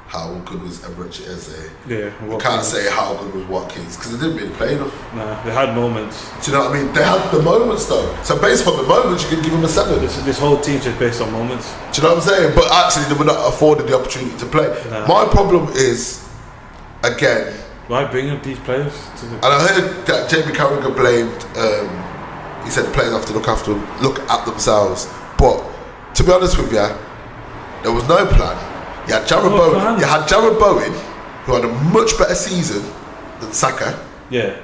how good was Eberechi Eze. Yeah, we can't say how good was Watkins because they didn't really play enough. No, they had moments. Do you know what I mean? They had the moments though. So based on the moments, you can give them a 7. This whole team's just based on moments. Do you know what I'm saying? But actually, they were not afforded the opportunity to play. No. My problem is, again, why bring up these players? And I heard that Jamie Carragher blamed. He said the players have to look at themselves. But to be honest with you, there was no plan. You had Jarrod Bowen. You had Jarrod Bowen, who had a much better season than Saka. Yeah.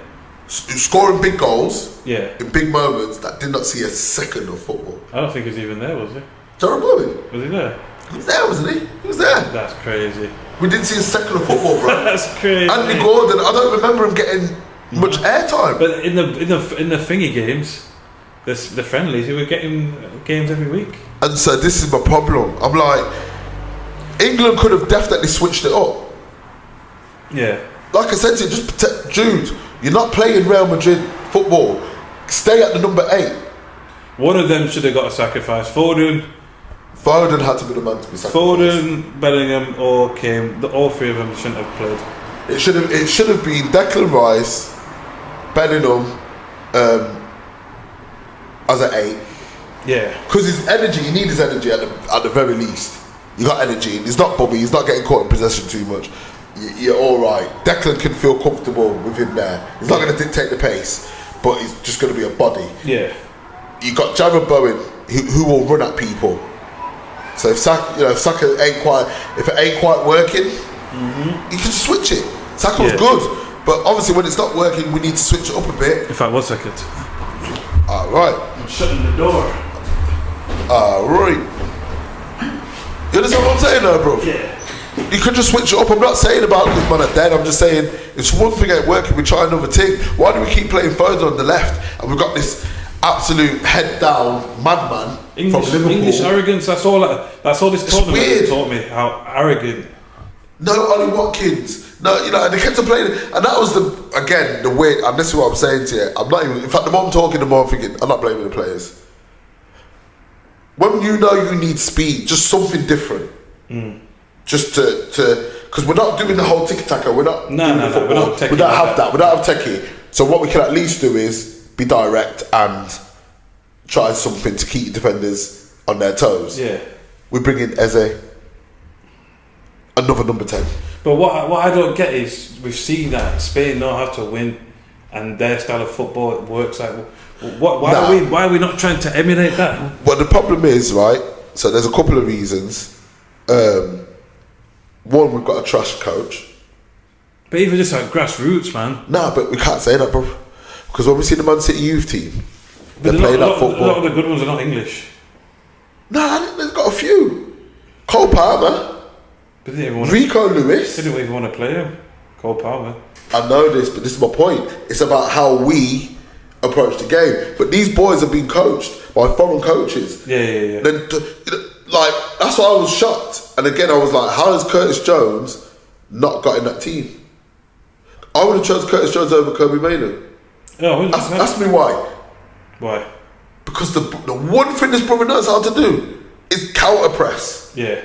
Scoring big goals. Yeah. In big moments that did not see a second of football. I don't think he was even there, was he? Jarrod Bowen. Was he there? He was there, wasn't he? He was there. That's crazy. We didn't see a second of football, bro. That's crazy. Andy Gordon, I don't remember him getting much airtime. But in the thingy games, the friendlies, he were getting games every week. And so this is my problem. I'm like, England could have definitely switched it up. Yeah. Like I said to you, just protect Jude. You're not playing Real Madrid football. Stay at the number 8. One of them should have got a sacrifice. Foden Foden had to be the man to be sacrificed. Foden, Bellingham, all came. All three of them shouldn't have played. It should have been Declan Rice, Bellingham, as an 8. Yeah. Because his energy, you need his energy at the very least. You got energy. He's not bummy. He's not getting caught in possession too much. You're all right. Declan can feel comfortable with him there. He's not going to dictate the pace, but he's just going to be a body. Yeah. You got Jared Bowen, who will run at people. So if Saka ain't quite working, you can switch it. Saka was good, but obviously when it's not working, we need to switch it up a bit. In fact, 1 second. All right. I'm shutting the door. All right. You understand what I'm saying, though, bro? Yeah. You could just switch it up. I'm not saying about this man are dead. I'm just saying if one thing ain't working, we try another thing. Why do we keep playing Foden on the left and we've got this absolute head down madman from Liverpool? English arrogance. That's all this tournament weird. taught me. How arrogant. No, Ollie Watkins. No, and they kept on playing, and that was the weird. And this is what I'm saying to you. I'm not even. In fact, the more I'm talking, the more I'm thinking. I'm not blaming the players. When you know you need speed, just something different. Just to because we're not doing the whole tiki-taka. We're not. No, we're not techie. We don't have that. We don't have techie. So what we can at least do is be direct and try something to keep defenders on their toes. Yeah. We bring in Eze, another number 10. But what I don't get is we've seen that Spain know how to win, and their style of football works like. Why are we not trying to emulate that? Well, the problem is, right, so there's a couple of reasons. One, we've got a trash coach. But even just like grassroots, man. Nah, but we can't say that, bro. Because when we see the Man City youth team, they're playing that football. A lot of the good ones are not English. Nah, they've got a few. Cole Palmer, But they didn't even Rico Lewis. They didn't even want to play him. Cole Palmer. I know this, but this is my point. It's about how we approach the game. But these boys have been coached by foreign coaches. Yeah. Then, like, that's why I was shocked. And again, I was like, how has Curtis Jones not got in that team? I would have chose Curtis Jones over Kobe Mainoo. Oh, Ask me why. Why? Because the one thing this brother knows how to do is counter press. Yeah.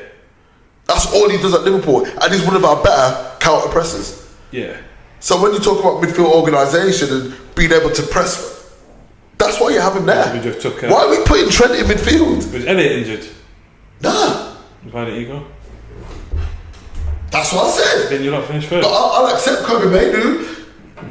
That's all he does at Liverpool, and he's one of our better counter pressers. Yeah. So when you talk about midfield organisation and being able to press, that's why you have him there. We just took, why are we putting Trent in midfield? Was Elliot injured? Nah. Why did he go? That's what I said. Then you're not finished first. But I'll accept Kobe Mainoo,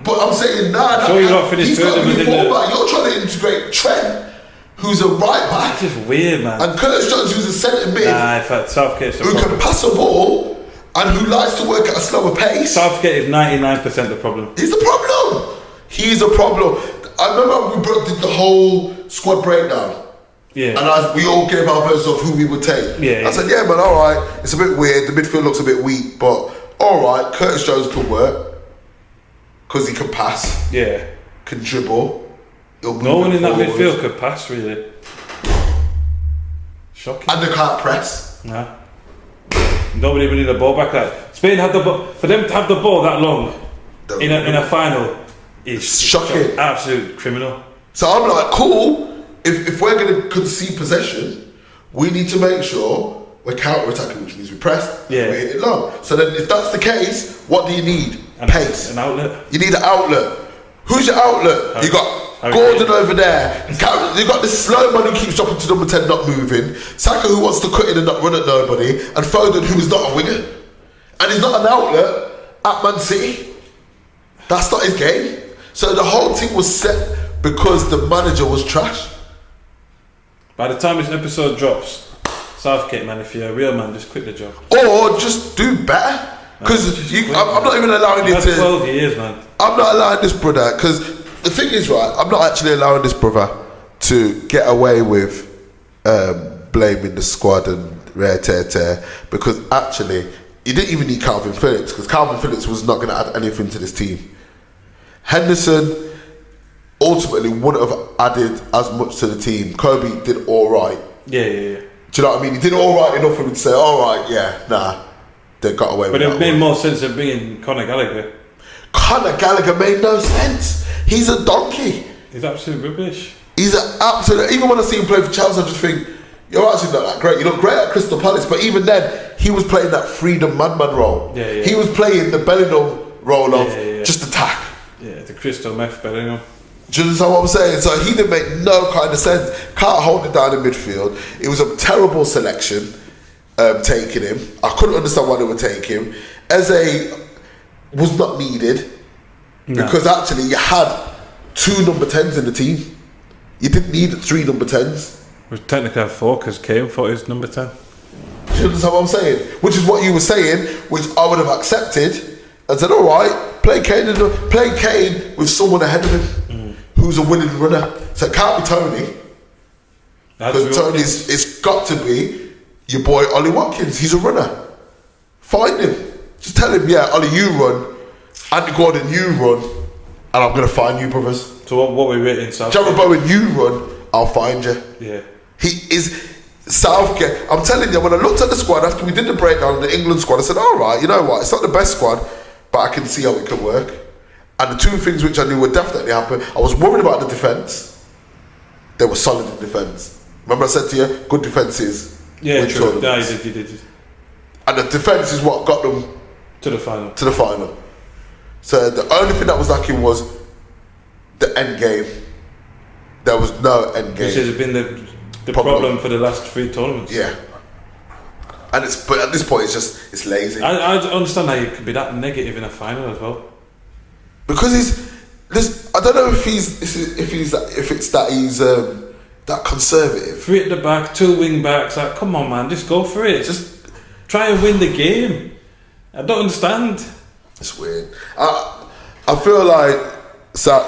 but I'm saying nah. So you're not finished he's got third to be within fullback. You're trying to integrate Trent, who's a right back, That's just weird, man. and Curtis Jones, who's a centre mid, In fact, Southgate's the who problem. can pass a ball and who likes to work at a slower pace. Southgate is 99% the problem. He's the problem. He's a problem. I remember we did the whole squad breakdown. Yeah. And we all gave our versions of who we would take. Yeah. I said, yeah, man, all right. It's a bit weird. The midfield looks a bit weak, but all right. Curtis Jones could work because he can pass, Yeah. can dribble. No one in that midfield could pass, really. Shocking. And they can't press. Nah. Nobody even need the ball back. Like Spain had the ball. For them to have the ball that long in a final is shocking. Absolute criminal. So I'm like, cool. If we're going to concede possession, we need to make sure we're counter-attacking, which means we press, we hit it long. So then if that's the case, what do you need? Pace. An outlet. You need an outlet. Who's your outlet? You got Gordon over there. You got this slow man who keeps dropping to number 10, not moving. Saka who wants to cut in and not run at nobody. And Foden who is not a winger. And he's not an outlet at Man City. That's not his game. So the whole thing was set because the manager was trash. By the time this episode drops, Southgate, man, if you're a real man, just quit the job. Or just do better. Because I'm not even allowing it to... 12 years, man. I'm not allowing this brother, because the thing is, right, I'm not actually allowing this brother to get away with blaming the squad and tear, because actually, he didn't even need Calvin Phillips, because Calvin Phillips was not going to add anything to this team. Henderson ultimately wouldn't have added as much to the team. Kobe did all right. Yeah. Do you know what I mean? He did all right enough for me to say, all right, yeah, nah, they got away with it. But it made more sense than bringing Conor Gallagher. Conor Gallagher made no sense. He's a donkey. He's absolute rubbish. He's an absolute... Even when I see him play for Chelsea, I just think, you're actually not that great. You look great at Crystal Palace, but even then, he was playing that freedom madman role. Yeah. He was playing the Bellingham role of just attack. Yeah, the Crystal Meth Bellingham. Do you understand what I'm saying? So he didn't make no kind of sense. Can't hold it down in midfield. It was a terrible selection taking him. I couldn't understand why they were taking him. Eze was not needed because actually you had 2 number 10s in the team. You didn't need 3 number 10s. We technically have 4 because Kane thought he was number 10. Do you understand what I'm saying? Which is what you were saying, which I would have accepted and said, all right, play Kane with someone ahead of him who's a winning runner. So it can't be Tony. Because Tony's, it's got to be your boy Ollie Watkins. He's a runner. Find him. Just tell him, yeah, Ollie, you run. Andy Gordon, you run. And I'm going to find you, brothers. So what we rating Southgate? Jarrod Bowen, you run. I'll find you. Yeah. He is Southgate. I'm telling you, when I looked at the squad after we did the breakdown of the England squad, I said, all right, you know what? It's not the best squad, but I can see how it could work. And the 2 things which I knew would definitely happen, I was worried about the defence. They were solid in defence. Remember I said to you, good defences. Yeah, true. Yeah, you did. And the defence is what got them to the final. So the only thing that was lacking was the end game. There was no end game. Which has been the problem for the last 3 tournaments. Yeah. And but at this point it's lazy. I understand how you could be that negative in a final as well. Because I don't know if it's that he's that conservative. 3 at the back, 2 wing backs. Like, come on, man, just go for it. Just try and win the game. I don't understand. It's weird. I feel like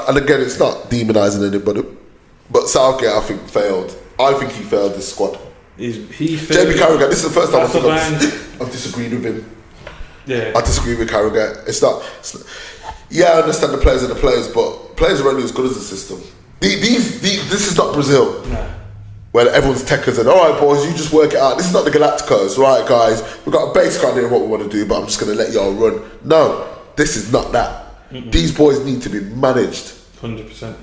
and again, it's not demonising anybody, but Southgate I think failed. I think he failed this squad. He failed. Jamie Carragher. This is the first time I've disagreed with him. Yeah, I disagree with Carragher. It's not. Yeah, I understand the players are the players, but players are only as good as the system. This is not Brazil. Nah. Where everyone's techers and, all right, boys, you just work it out. This is not the Galacticos, right, guys? We've got a basic idea of what we want to do, but I'm just going to let y'all run. No, this is not that. These boys need to be managed. 100%.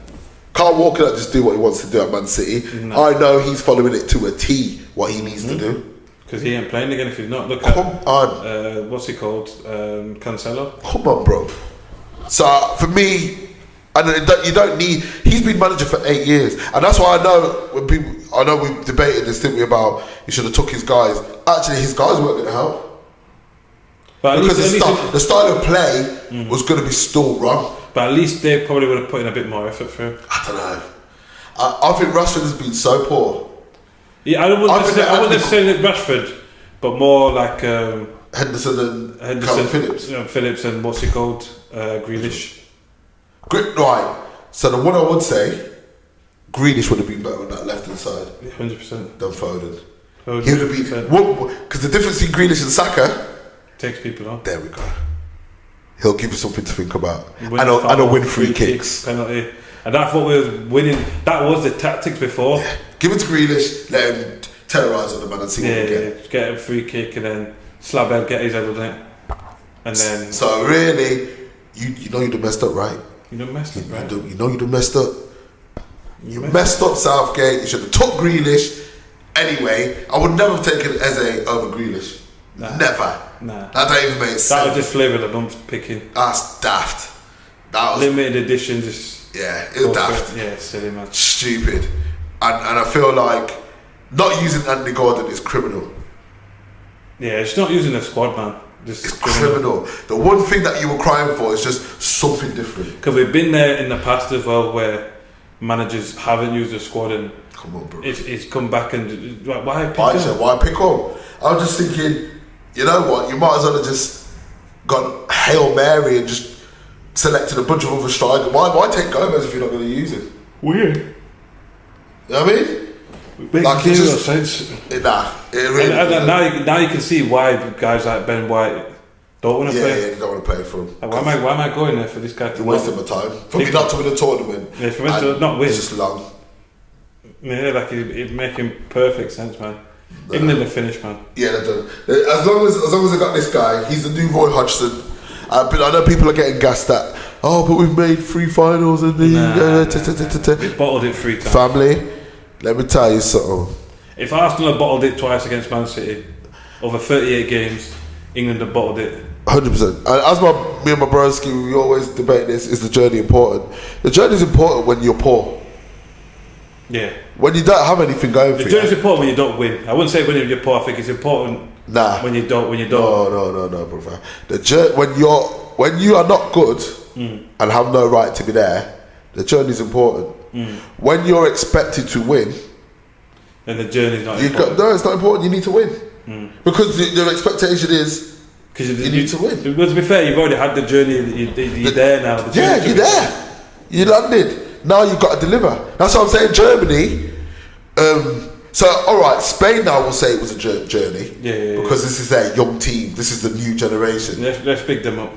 Carl Walker not just do what he wants to do at Man City. No. I know he's following it to a T, what he needs to do. Because he ain't playing again if he's not. Look Come on. What's he called? Cancelo. Come on, bro. So, for me, and you don't need. He's been manager for 8 years, and that's why I know we debated this, didn't we, about he should have took his guys. Actually, his guys weren't going to help because the style of play was going to be still wrong. But at least they probably would have put in a bit more effort for him. I don't know. I think Rashford has been so poor. Yeah, I wouldn't necessarily Rashford, but more like Henderson and Phillips. Phillips and what's he called? Grealish. Right. So the one I would say, Grealish would have been better on that left hand side. 100%. Than Foden. He would have been because the difference between Grealish and Saka takes people on. There we go. He'll give you something to think about, and I'll win free kicks. Penalty, and that's what we're winning. That was the tactics before. Yeah. Give it to Grealish, let him terrorise on the man and see what we get. Get a free kick and then Slabhead get his head on it, and then. So really, you know you done messed up, right? You done messed up, right? You know you done messed up. You messed up Southgate. You should have took Grealish. Anyway, I would never have taken Eze over Grealish. Nah. Never. Nah. That don't even make sense. That was just flavour of the month picking. That's daft. That was limited edition. Just it was daft. Yeah, silly man. Stupid. And I feel like not using Andy Gordon is criminal. Yeah, it's not using the squad, man. It's criminal. The one thing that you were crying for is just something different. Because we've been there in the past as well, where managers haven't used the squad and come on, bro. It's come back and why pick why pick up? I was just thinking, you know what? You might as well have just gone Hail Mary and just selected a bunch of other strikers. Why take Gomez if you're not going to use it? Weird. You know what I mean? Makes zero sense. It really and now you can see why guys like Ben White don't want to play. Yeah, they don't want to play for him. Like, why am I going there for this guy? You're wasting my time. For me not to win a tournament. Yeah, for me to not win. It's just long. Yeah, like it making perfect sense, man. Even in the finish, man. Yeah, they do. As long as they got this guy, he's the new Roy Hodgson. But I know people are getting gassed at. Oh, but we've made 3 finals and we bottled it 3 times. Family, let me tell you something. If Arsenal had bottled it twice against Man City, over 38 games, England have bottled it. 100%. As me and my broski, we always debate this: is the journey important? The journey is important when you're poor. Yeah. When you don't have anything going for you. The journey's important when you don't win. I wouldn't say when you're poor. I think it's important. Nah. When you don't. No, brother. When you are not good and have no right to be there, the journey's important. When you're expected to win, then the journey's not important. No, it's not important. You need to win because the expectation is you need to win. Because to be fair, you've already had the journey. You're there now. You're there. You landed. Now you've got to deliver. That's what I'm saying. Germany. So, all right, Spain now will say it was a journey. Because this is their young team. This is the new generation. Let's pick them up.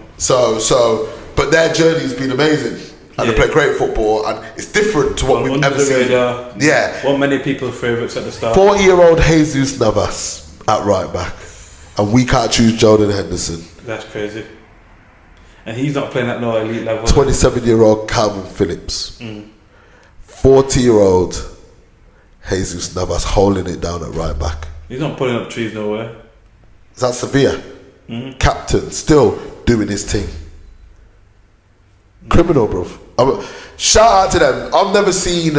But their journey's been amazing. And they play great football. And it's different to what we've ever seen. Yeah. What many people's favourites at the start. 40-year-old Jesus Navas at right back. And we can't choose Jordan Henderson. That's crazy. And he's not playing at no elite level. 27-year-old Calvin Phillips. 40-year-old Jesus Navas holding it down at right back. He's not pulling up trees nowhere. Is that Sevilla? Captain, still doing his thing. Criminal, bro. Shout out to them. I've never seen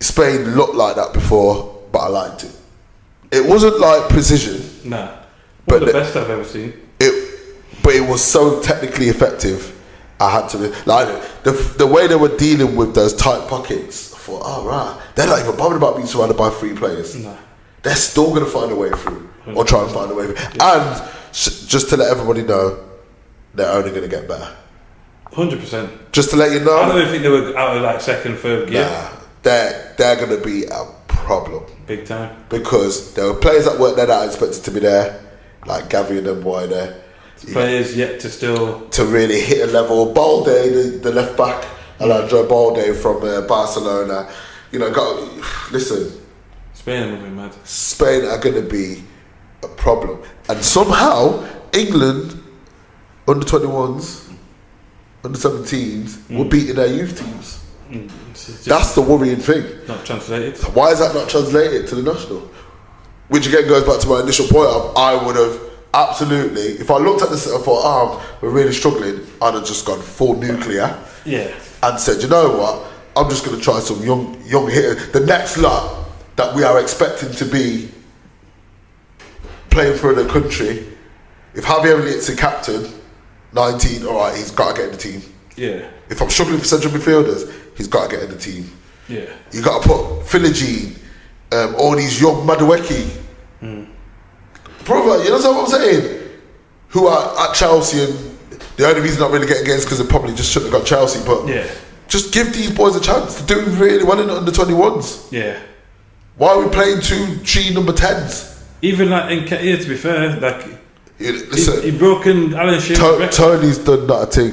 Spain look like that before, but I liked it. It wasn't like precision. Nah. One of the best I've ever seen. But it was so technically effective. I had to like the way they were dealing with those tight pockets. I thought, oh right, they're not even bothered about being surrounded by 3 players. Nah. They're still gonna find a way through, or try and find a way through. Yeah. And just to let everybody know, they're only gonna get better. 100%. Just to let you know, I don't even think they were out of like second, third gear. Nah, they're gonna be a problem. Big time. Because there were players that weren't there that I expected to be there, like Gavi and them boy there. Players yet to still to really hit a level. Balde, the left back, Alejandro Balde from Barcelona. You know, listen. Spain are moving mad. Spain are going to be a problem, and somehow England under 21s, under 17s were beating their youth teams. That's the worrying thing. Not translated. Why is that not translated to the national? Which again goes back to my initial point of I would have. Absolutely. If I looked at this and thought, we're really struggling, I'd have just gone full nuclear. Yeah. And said, you know what? I'm just going to try some young hitters. The next lot that we are expecting to be playing for the country. If Javier Elliott's the captain, 19, all right, he's got to get in the team. Yeah. If I'm struggling for central midfielders, he's got to get in the team. Yeah. You got to put Philogene, all these young Madueke. Brother, you know what I'm saying? Who are at Chelsea, and the only reason not really getting games because they probably just shouldn't have got Chelsea. But just give these boys a chance. They're doing really well in the under 21s. Yeah. Why are we playing 2-3 number 10s? Even like Nketiah, to be fair, like listen, he broken Alan Shearer's record. Tony's done that thing.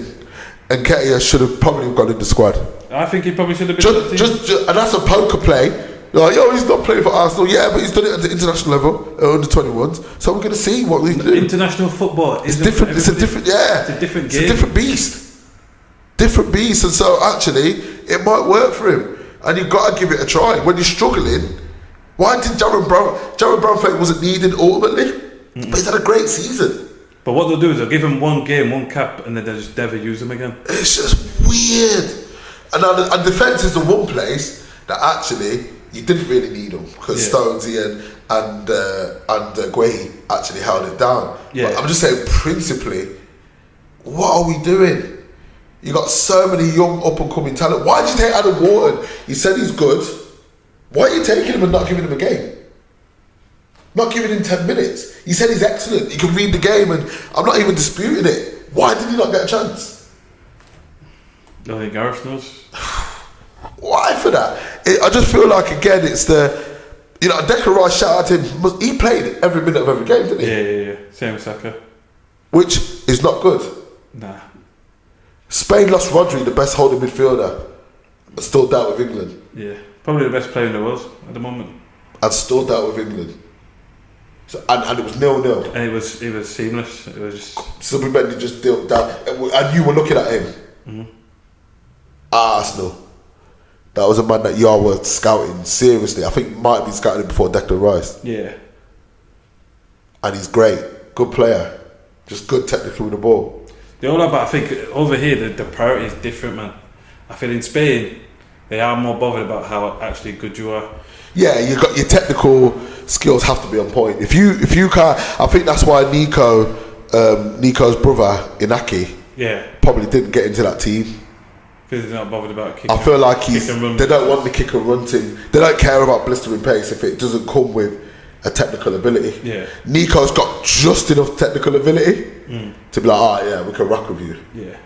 Nketiah should have probably gone in the squad. I think he probably should have been. Just and that's a poker play. Like, he's not playing for Arsenal, but he's done it at the international level, under 21s. So we're going to see what we can do. International football is different. It's a different, It's a different game. It's a different beast. Different beast, and so actually, it might work for him. And you've got to give it a try. When you're struggling, why did Jaron Brown wasn't needed ultimately? But he's had a great season. But what they'll do is they'll give him one game, one cap, and then they'll just never use him again. It's just weird. And defence is the one place that actually you didn't really need them because Stonesy and Guehi actually held it down. Yeah. But I'm just saying, principally, what are we doing? You got so many young up and coming talent. Why did you take Adam Wharton? You said he's good. Why are you taking him and not giving him a game? Not giving him 10 minutes. You said he's excellent. He can read the game, and I'm not even disputing it. Why did he not get a chance? I think Gareth knows. Why for that? I just feel like, again, it's Declan Rice, shout out to him. He played every minute of every game, didn't he? Yeah. Same with Saka. Which is not good. Nah. Spain lost Rodri, the best holding midfielder, and still dealt with England. Yeah. Probably the best player in the world at the moment. And still dealt with England. So, and it was 0-0. And it was seamless. It was just... Supplementary just dealt down. And you were looking at him. Arsenal. That was a man that y'all were scouting seriously. I think might have been scouting before Declan Rice. Yeah. And he's great. Good player. Just good technically with the ball. The only but I think over here the priority is different, man. I feel in Spain they are more bothered about how actually good you are. Yeah, you got your technical skills have to be on point. If you can't, I think that's why Nico's brother Inaki, probably didn't get into that team. Because he's not bothered about kicking. I feel like they don't want the kick and run team. They don't care about blistering pace if it doesn't come with a technical ability. Yeah. Nico's got just enough technical ability to be like, oh yeah, we can rock with you. Yeah.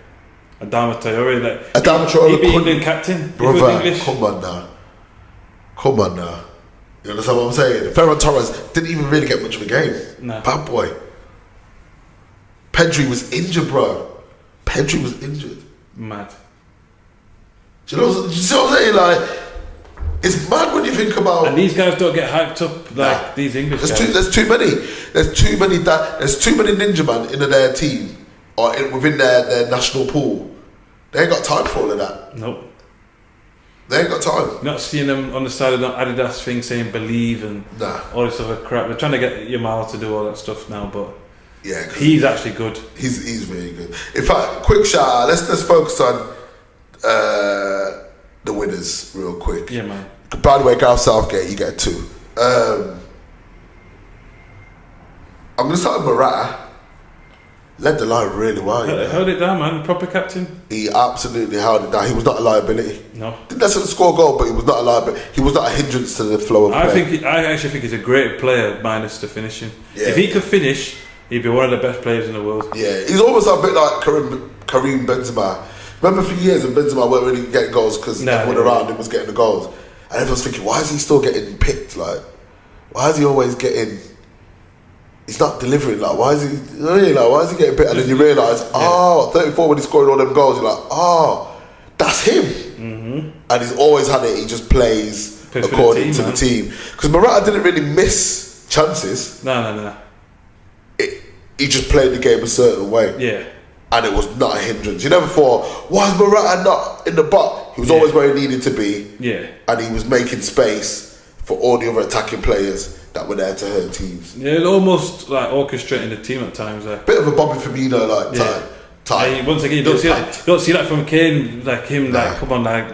Adama Traore, Traore, he be England captain. Brother, come on now. You understand what I'm saying? Ferran Torres didn't even really get much of a game. No. Bad boy. Pedri was injured, bro. Pedri was injured. Mad. Do you see what I'm saying? Like, it's mad when you think about. And these guys don't get hyped up like these English guys. There's too many ninja man in their team or within their national pool. They ain't got time for all of that. Nope. They ain't got time. Not seeing them on the side of the Adidas thing saying believe and all this other crap. They're trying to get Yamal to do all that stuff now, but yeah, he's actually good. He's very good. In fact, quick shout out. Let's focus on the winners real quick. Yeah, man. By the way, Gareth Southgate, you get 2. I'm gonna start with Morata. Led the line really well. Held it down, man. Proper captain. He absolutely held it down. He was not a liability. No. Didn't necessarily score a goal, but he was not a liability. He was not a hindrance to the flow of play. I actually think he's a great player, minus the finishing. Yeah. If he could finish, he'd be one of the best players in the world. Yeah, he's almost a bit like Karim Benzema. Remember for years when Benzema weren't really getting goals because everyone around him was getting the goals. And everyone's thinking, why is he still getting picked? Like, why is he always getting... He's not delivering. Like, why is he getting picked? And then you realise, 34 when he's scoring all them goals, you're like, that's him. Mm-hmm. And he's always had it. He just plays according to the team. Because Morata didn't really miss chances. No. He just played the game a certain way. Yeah. And it was not a hindrance. You never thought, why is Morata not in the box? He was always where he needed to be. Yeah. And he was making space for all the other attacking players that were there to hurt teams. Yeah, almost like orchestrating the team at times. Bit of a Bobby Firmino type. Once again, you don't see that from Kane. Like him, like come on, like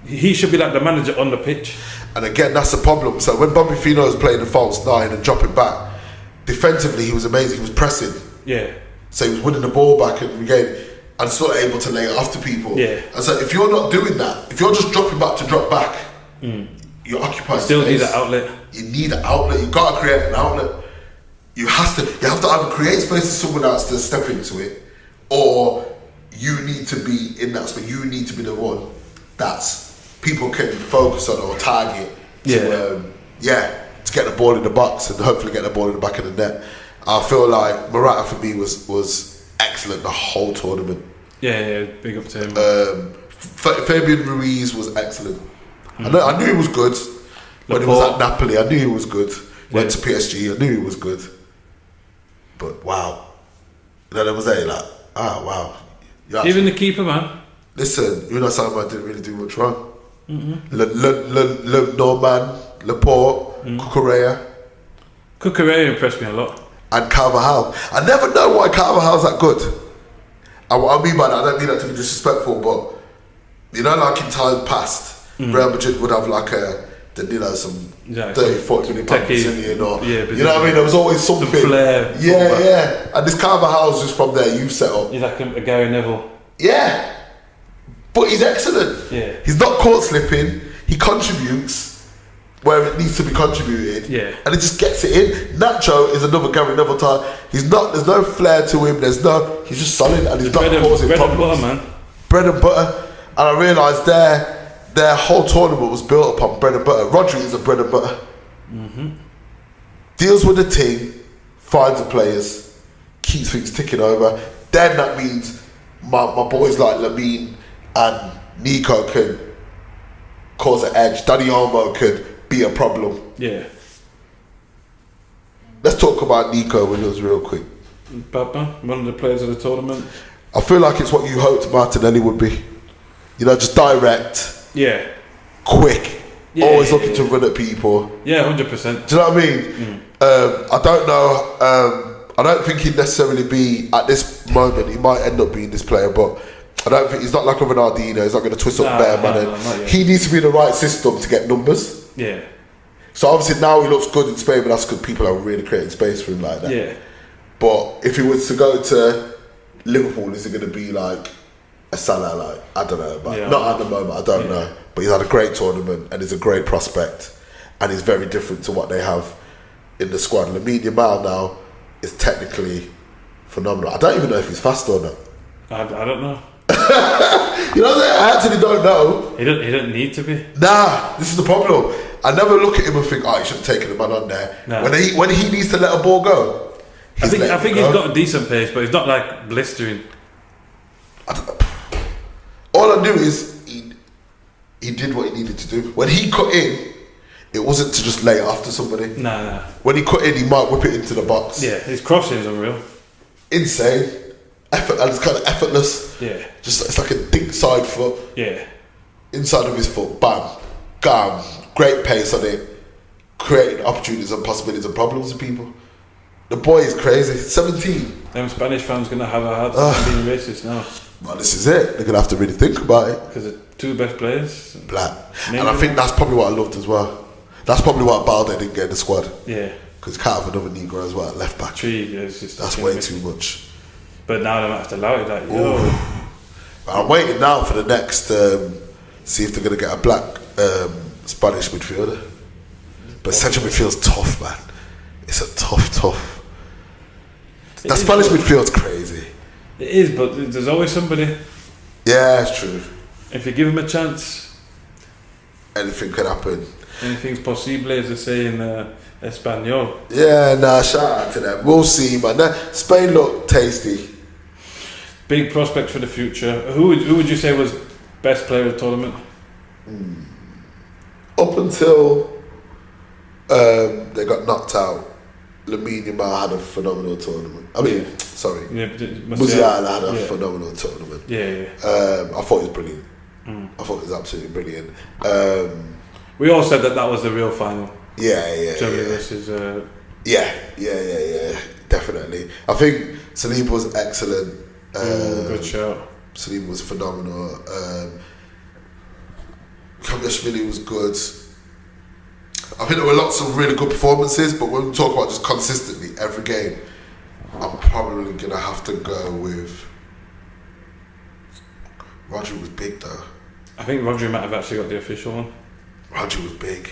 he should be like the manager on the pitch. And again, that's the problem. So when Bobby Firmino was playing the false 9 and dropping back, defensively he was amazing. He was pressing. Yeah. So he was winning the ball back and regain, and still able to lay it off to people. Yeah. And so if you're not doing that, if you're just dropping back to drop back, you're occupying still space. Need an outlet. You need an outlet. You've got to create an outlet. You have to either create space for someone else to step into it, or you need to be in that space. You need to be the one that's people can focus on or target to get the ball in the box and hopefully get the ball in the back of the net. I feel like Morata for me was excellent the whole tournament. Yeah, big up to him. Fabian Ruiz was excellent. I knew he was good when he was at Napoli. I knew he was good. Went to PSG. I knew he was good. But wow, then I was there like, wow. Even the keeper, man. Listen, Una Sama didn't really do much wrong. Le Norman, Laporte, Cucurella impressed me a lot. And Carvajal. I never know why Carvajal's that good. And what I mean by that, I don't mean that to be disrespectful, but you know, like in times past, Real Madrid would have like some 30-40 million pound Brazilian or you know what I mean? There was always something. Flair. Yeah. And this Carvajal's just from there youth set up. He's like a Gary Neville. Yeah. But he's excellent. Yeah. He's not caught slipping. He contributes where it needs to be contributed. Yeah. And it just gets it in. Nacho is another Gary Neville type. There's no flair to him. He's just solid and he's not causing problems. Bread and butter, man. Bread and butter. And I realised their whole tournament was built upon bread and butter. Rodri is a bread and butter. Deals with the team, finds the players, keeps things ticking over. Then that means my boys like Lamine and Nico can cause an edge. Dani Olmo could be a problem. Yeah. Let's talk about Nico Williams real quick. Papa, one of the players of the tournament. I feel like it's what you hoped Martinelli would be. You know, just direct. Yeah. quick, Yeah, always yeah, looking yeah. to run at people. Yeah, 100%. Do you know what I mean? I don't know. I don't think he'd necessarily be at this moment. He might end up being this player, but I don't think he's not like a Ronaldinho. He's not going to twist up bare man. not yet. He needs to be in the right system to get numbers. Yeah. So obviously now he looks good in Spain, but that's because people are really creating space for him like that. Yeah. But if he was to go to Liverpool, is it going to be like a Salah? Like, I don't know, but not at the moment. I don't know. But he's had a great tournament and he's a great prospect, and he's very different to what they have in the squad. Lamine Yamal now is technically phenomenal. I don't even know if he's fast or not. I don't know. You know what I'm saying? I actually don't know. He don't need to be. Nah, this is the problem. I never look at him and think, he should have taken the man on there. No. When he needs to let a ball go, I think he's got a decent pace, but he's not like blistering. All I knew is he did what he needed to do. When he cut in, it wasn't to just lay it after somebody. Nah. When he cut in, he might whip it into the box. Yeah, his crossing is unreal. Insane. And it's kind of effortless. Yeah. Just it's like a dink side foot. Yeah. Inside of his foot, bam, gam, great pace on it, creating opportunities and possibilities and problems for people. The boy is crazy. 17. Them Spanish fans gonna have a hard time being racist now. Well, this is it. They're gonna have to really think about it. Because the two best players. Black. And I think that's probably what I loved as well. That's probably why Balde didn't get in the squad. Yeah. Because you can't have another Negro as well at left back. That's way too much. But now they might have to allow it. Like, I'm waiting now for the next. See if they're gonna get a black Spanish midfielder. But central midfield's tough, man. It's a tough. That Spanish midfield's crazy. It is, but there's always somebody. Yeah, it's true. If you give him a chance, anything could happen. Anything's possible, as they say in Espanol. Yeah, shout out to them. We'll see, man. Spain look tasty. Big prospect for the future. Who would you say was best player of the tournament? Up until they got knocked out, Lamine Yamal had a phenomenal tournament. Musiala had a phenomenal tournament. I thought he was brilliant. I thought he was absolutely brilliant. We all said that was the real final. Germany versus. Definitely. I think Saliba was excellent. Good shout. Saliba was phenomenal. Kangashvili was good. I think there were lots of really good performances, but when we talk about just consistently every game, I'm probably gonna have to go with Roger. Was big though. I think Rodri might have actually got the official one. Roger was big.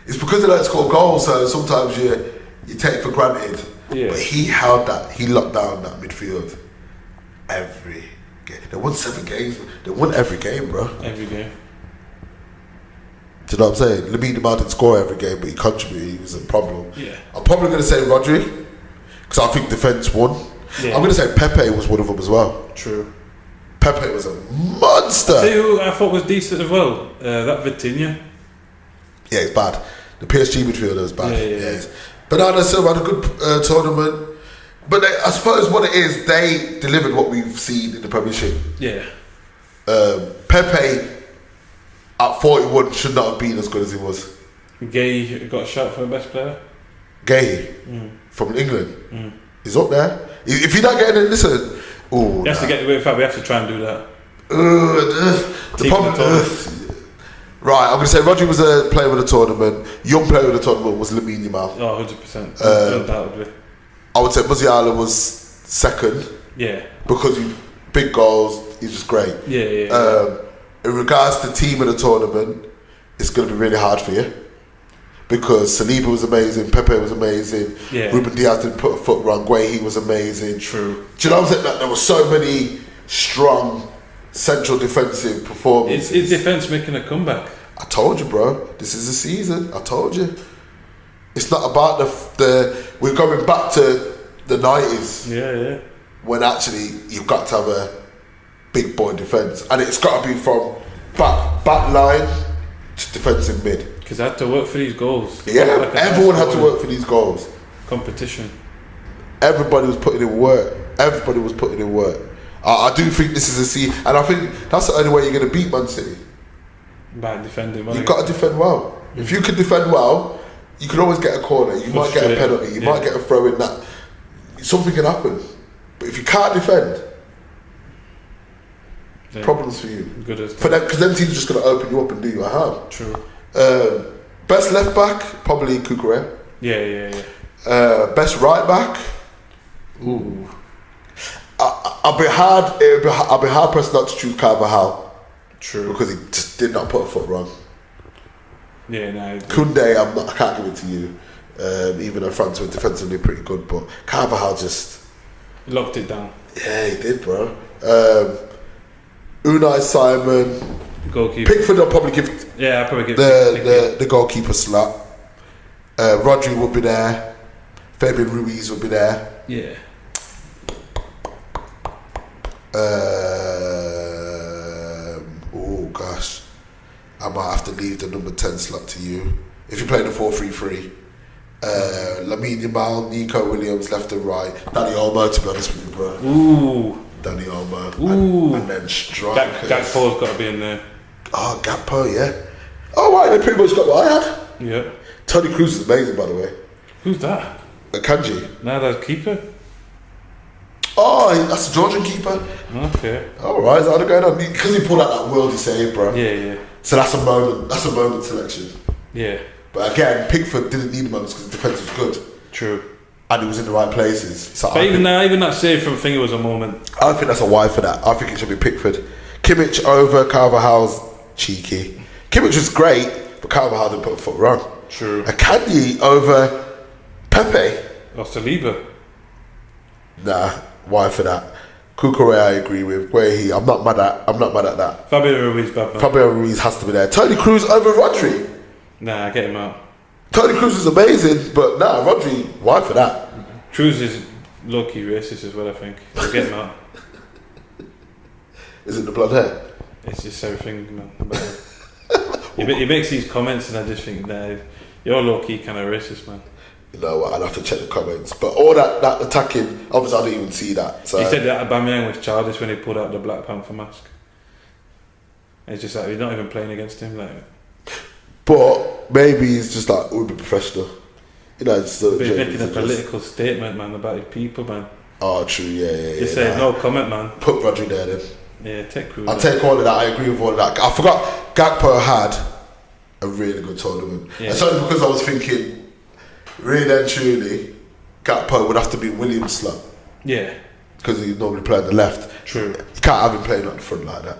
It's because they don't score goals, so sometimes you take it for granted. Yeah. But he held that. He locked down that midfield every game. They won 7 games. They won every game, bro. Every game. Do you know what I'm saying? Lamine Yamal didn't score every game, but he contributed. He was a problem. Yeah. I'm probably going to say Rodri, because I think defence won. Yeah. I'm going to say Pepe was one of them as well. True. Pepe was a monster. See who I thought was decent as well? That Vitinha. Yeah, it's bad. The PSG midfielder is bad. Yeah. Bernardo Silva had a good tournament. But I suppose what it is, they delivered what we've seen in the Premiership. Yeah. Pepe at 41 should not have been as good as he was. Gay got a shout for the best player. Gay from England. He's up there. If you're not getting it, listen. He has to get the way back. We have to try and do that. The problem. Right, I'm going to say Rodri was a player of the tournament. Young player of the tournament was Lamine Yamal. Oh, 100%. Undoubtedly. I would say Musiala was second. Yeah. Because big goals, he's just great. Yeah. In regards to team of the tournament, it's going to be really hard for you. Because Saliba was amazing, Pepe was amazing, Ruben Diaz didn't put a foot wrong, Guehi was amazing. True. Do you know what I'm saying? There were so many strong central defensive performances. Is defence making a comeback? I told you, bro. This is the season. I told you. It's not about the we're going back to the 90s. Yeah. When actually you've got to have a big boy defence, and it's got to be from back line to defensive mid. Because I had to work for these goals. Yeah, everyone had to work for these goals. Competition. Everybody was putting in work. I do think this is a season, and I think that's the only way you're going to beat Man City. Bad defending. You've got to defend well. If you can defend well, you can always get a corner. You might get a penalty. You might get a throw in that. Something can happen. But if you can't defend, problems for you. Good as for them, because them teams are just going to open you up and do you a harm. True. Best left back, probably Kukurea. Yeah. Best right back. Ooh. I'll be hard pressed not to choose Carvajal. True. Because he just did not put a foot wrong. Yeah, no. Koundé, I can't give it to you. Even though France were defensively pretty good, but Carvajal just locked it down. Yeah, he did, bro. Unai Simon, goalkeeper. Pickford, I'll probably give. Yeah, I'll probably give the goalkeeper slot. Rodri would be there. Fabian Ruiz would be there. Yeah. Oh gosh, I might have to leave the number 10 slot to you. If you play the 4-3-3, Lamine Yamal, Nico Williams left and right, Dani Olmo, to be honest with you, bro. Ooh. Dani Olmo. Ooh. And then strikers. Gakpo's got to be in there. Oh, Gakpo, yeah. Oh right, they pretty much got what I had. Yeah. Tony Cruz is amazing, by the way. Who's that? Kanji. No, that's keeper. Oh, that's a Georgian keeper. Okay. Alright, is that going on? Because he pulled out that worldy save, bro. Yeah. So that's a moment. That's a moment selection. Yeah. But again, Pickford didn't need moments because the defence was good. True. And he was in the right places. So but even that save from Finger was a moment. I think that's a why for that. I think it should be Pickford. Kimmich over Carvajal's cheeky. Kimmich was great, but Carvajal didn't put a foot wrong. True. Akanji over Pepe. Or Saliba. Nah, why for that? Kukurea I agree with. I'm not mad at that. Fabio Ruiz, bad man. Fabio Ruiz has to be there. Tony Cruz over Rodri. Nah, get him out. Tony Cruz is amazing, but nah, Rodri, why for that? Cruz is low-key racist as well, I think. So get him out. Is it the blonde hair? It's just everything, man. He makes these comments and I just think, nah, you're low-key kind of racist, man. You know what, I'll have to check the comments. But all that attacking, obviously I didn't even see that. So. He said that Aubameyang was childish when he pulled out the Black Panther mask. And it's just like, he's not even playing against him. Like. But maybe he's just like, we'll be professional. You know, it's he's making a political statement, man, about his people, man. Oh, true, yeah. Just say, no comment, man. Put Rodri there then. Yeah, take Cruz. I'll take all of that, I agree with all of that. I forgot Gakpo had a really good tournament. Yeah. It's only because I was thinking, really and truly, Gakpo would have to be Williams' slot. Yeah. Because he normally play on the left. True. You can't have him playing on the front like that.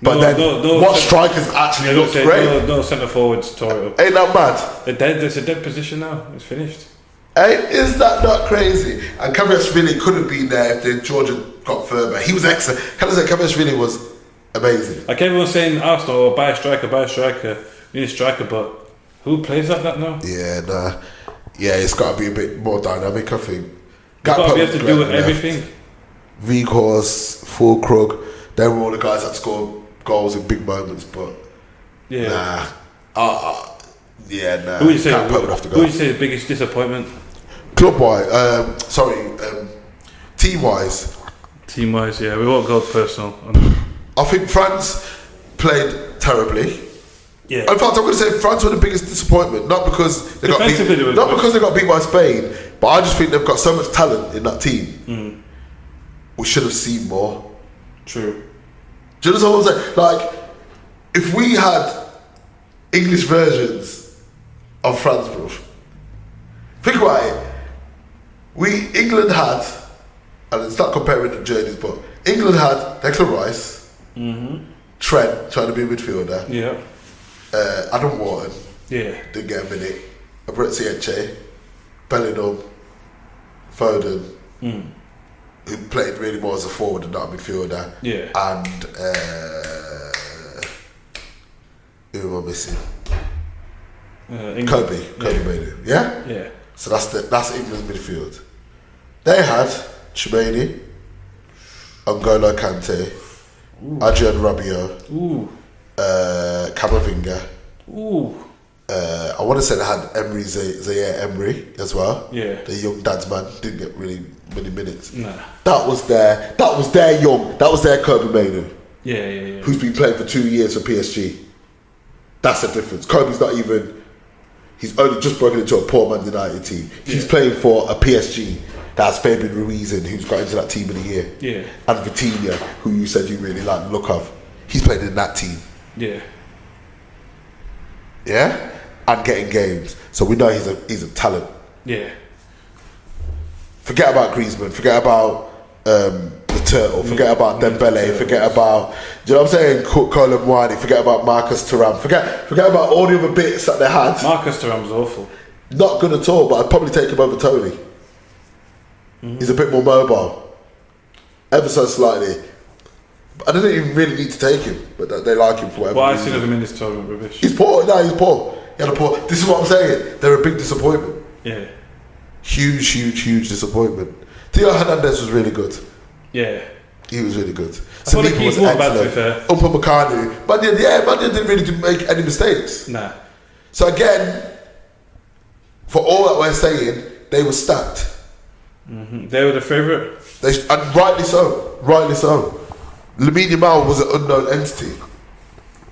But what strikers actually look great? No centre forwards tore it up. Ain't that mad? It's a dead position now. It's finished. Hey, is that not crazy? And Kvaratskhelia could have been there if the Georgia got further. He was excellent. Kvaratskhelia was amazing. Like everyone's saying, Arsenal, buy a striker. You need a striker, but who plays like that now? Yeah, nah. Yeah, it's got to be a bit more dynamic, I think. Got to be able to do everything. Weghorst, Fulkrug, they were all the guys that scored goals in big moments, but yeah. Nah. Who would you say? Who would you say the biggest disappointment? Club-wise, team-wise. Team-wise, yeah. We won't go personal. I think France played terribly. Yeah. In fact, I'm going to say France were the biggest disappointment, not because they got beat by Spain, but I just think they've got so much talent in that team. We should have seen more. True. Do you know what I'm saying? Like, if we had English versions of France, bro, think about it. England had, and it's not comparing the journeys, but England had Declan Rice, Trent trying to be a midfielder. Yeah. Adam Wharton, didn't get a minute. Abretzietche, Bellingham, Foden, who played really more as a forward and not a midfielder. Yeah. And who am I missing? Kobe made it. Yeah. Yeah. So that's England's midfield. They had Chouameni, N'Golo Kante, Adrien Rabiot. Camavinga. I want to say they had Zaire Emery as well. Yeah. The young dad's man didn't get really many minutes. Nah. That was their young. That was their Kobe Mainu. Yeah. Who's been playing for 2 years for PSG. That's the difference. Kobe's not even. He's only just broken into a poor Man United team. He's playing for a PSG that's Fabian Ruiz in, who's got into that team of the year. Yeah. And Vitinha, who you said you really like the look of. He's played in that team. Yeah. Yeah? And getting games. So we know he's a talent. Yeah. Forget about Griezmann, forget about the Turtle, forget about Dembele, forget about, do you know what I'm saying, Colin Muani, forget about Marcus Thuram, forget about all the other bits that they had. Marcus Thuram's awful. Not good at all, but I'd probably take him over Tony. He's a bit more mobile, ever so slightly. I didn't even really need to take him, but they like him for whatever Well, I reason. see them in this tournament rubbish. He's poor. No, he's poor. He had a poor. This is what I'm saying. They're a big disappointment. Yeah. Huge disappointment. Theo Hernandez was really good. Yeah. He was really good. thought the keys weren't bad, to be fair. Upamecano. But Mandia didn't really make any mistakes. Nah. So again, for all that we're saying, they were stacked. They were the favourite. And rightly so. Rightly so. Lamine Yamal was an unknown entity.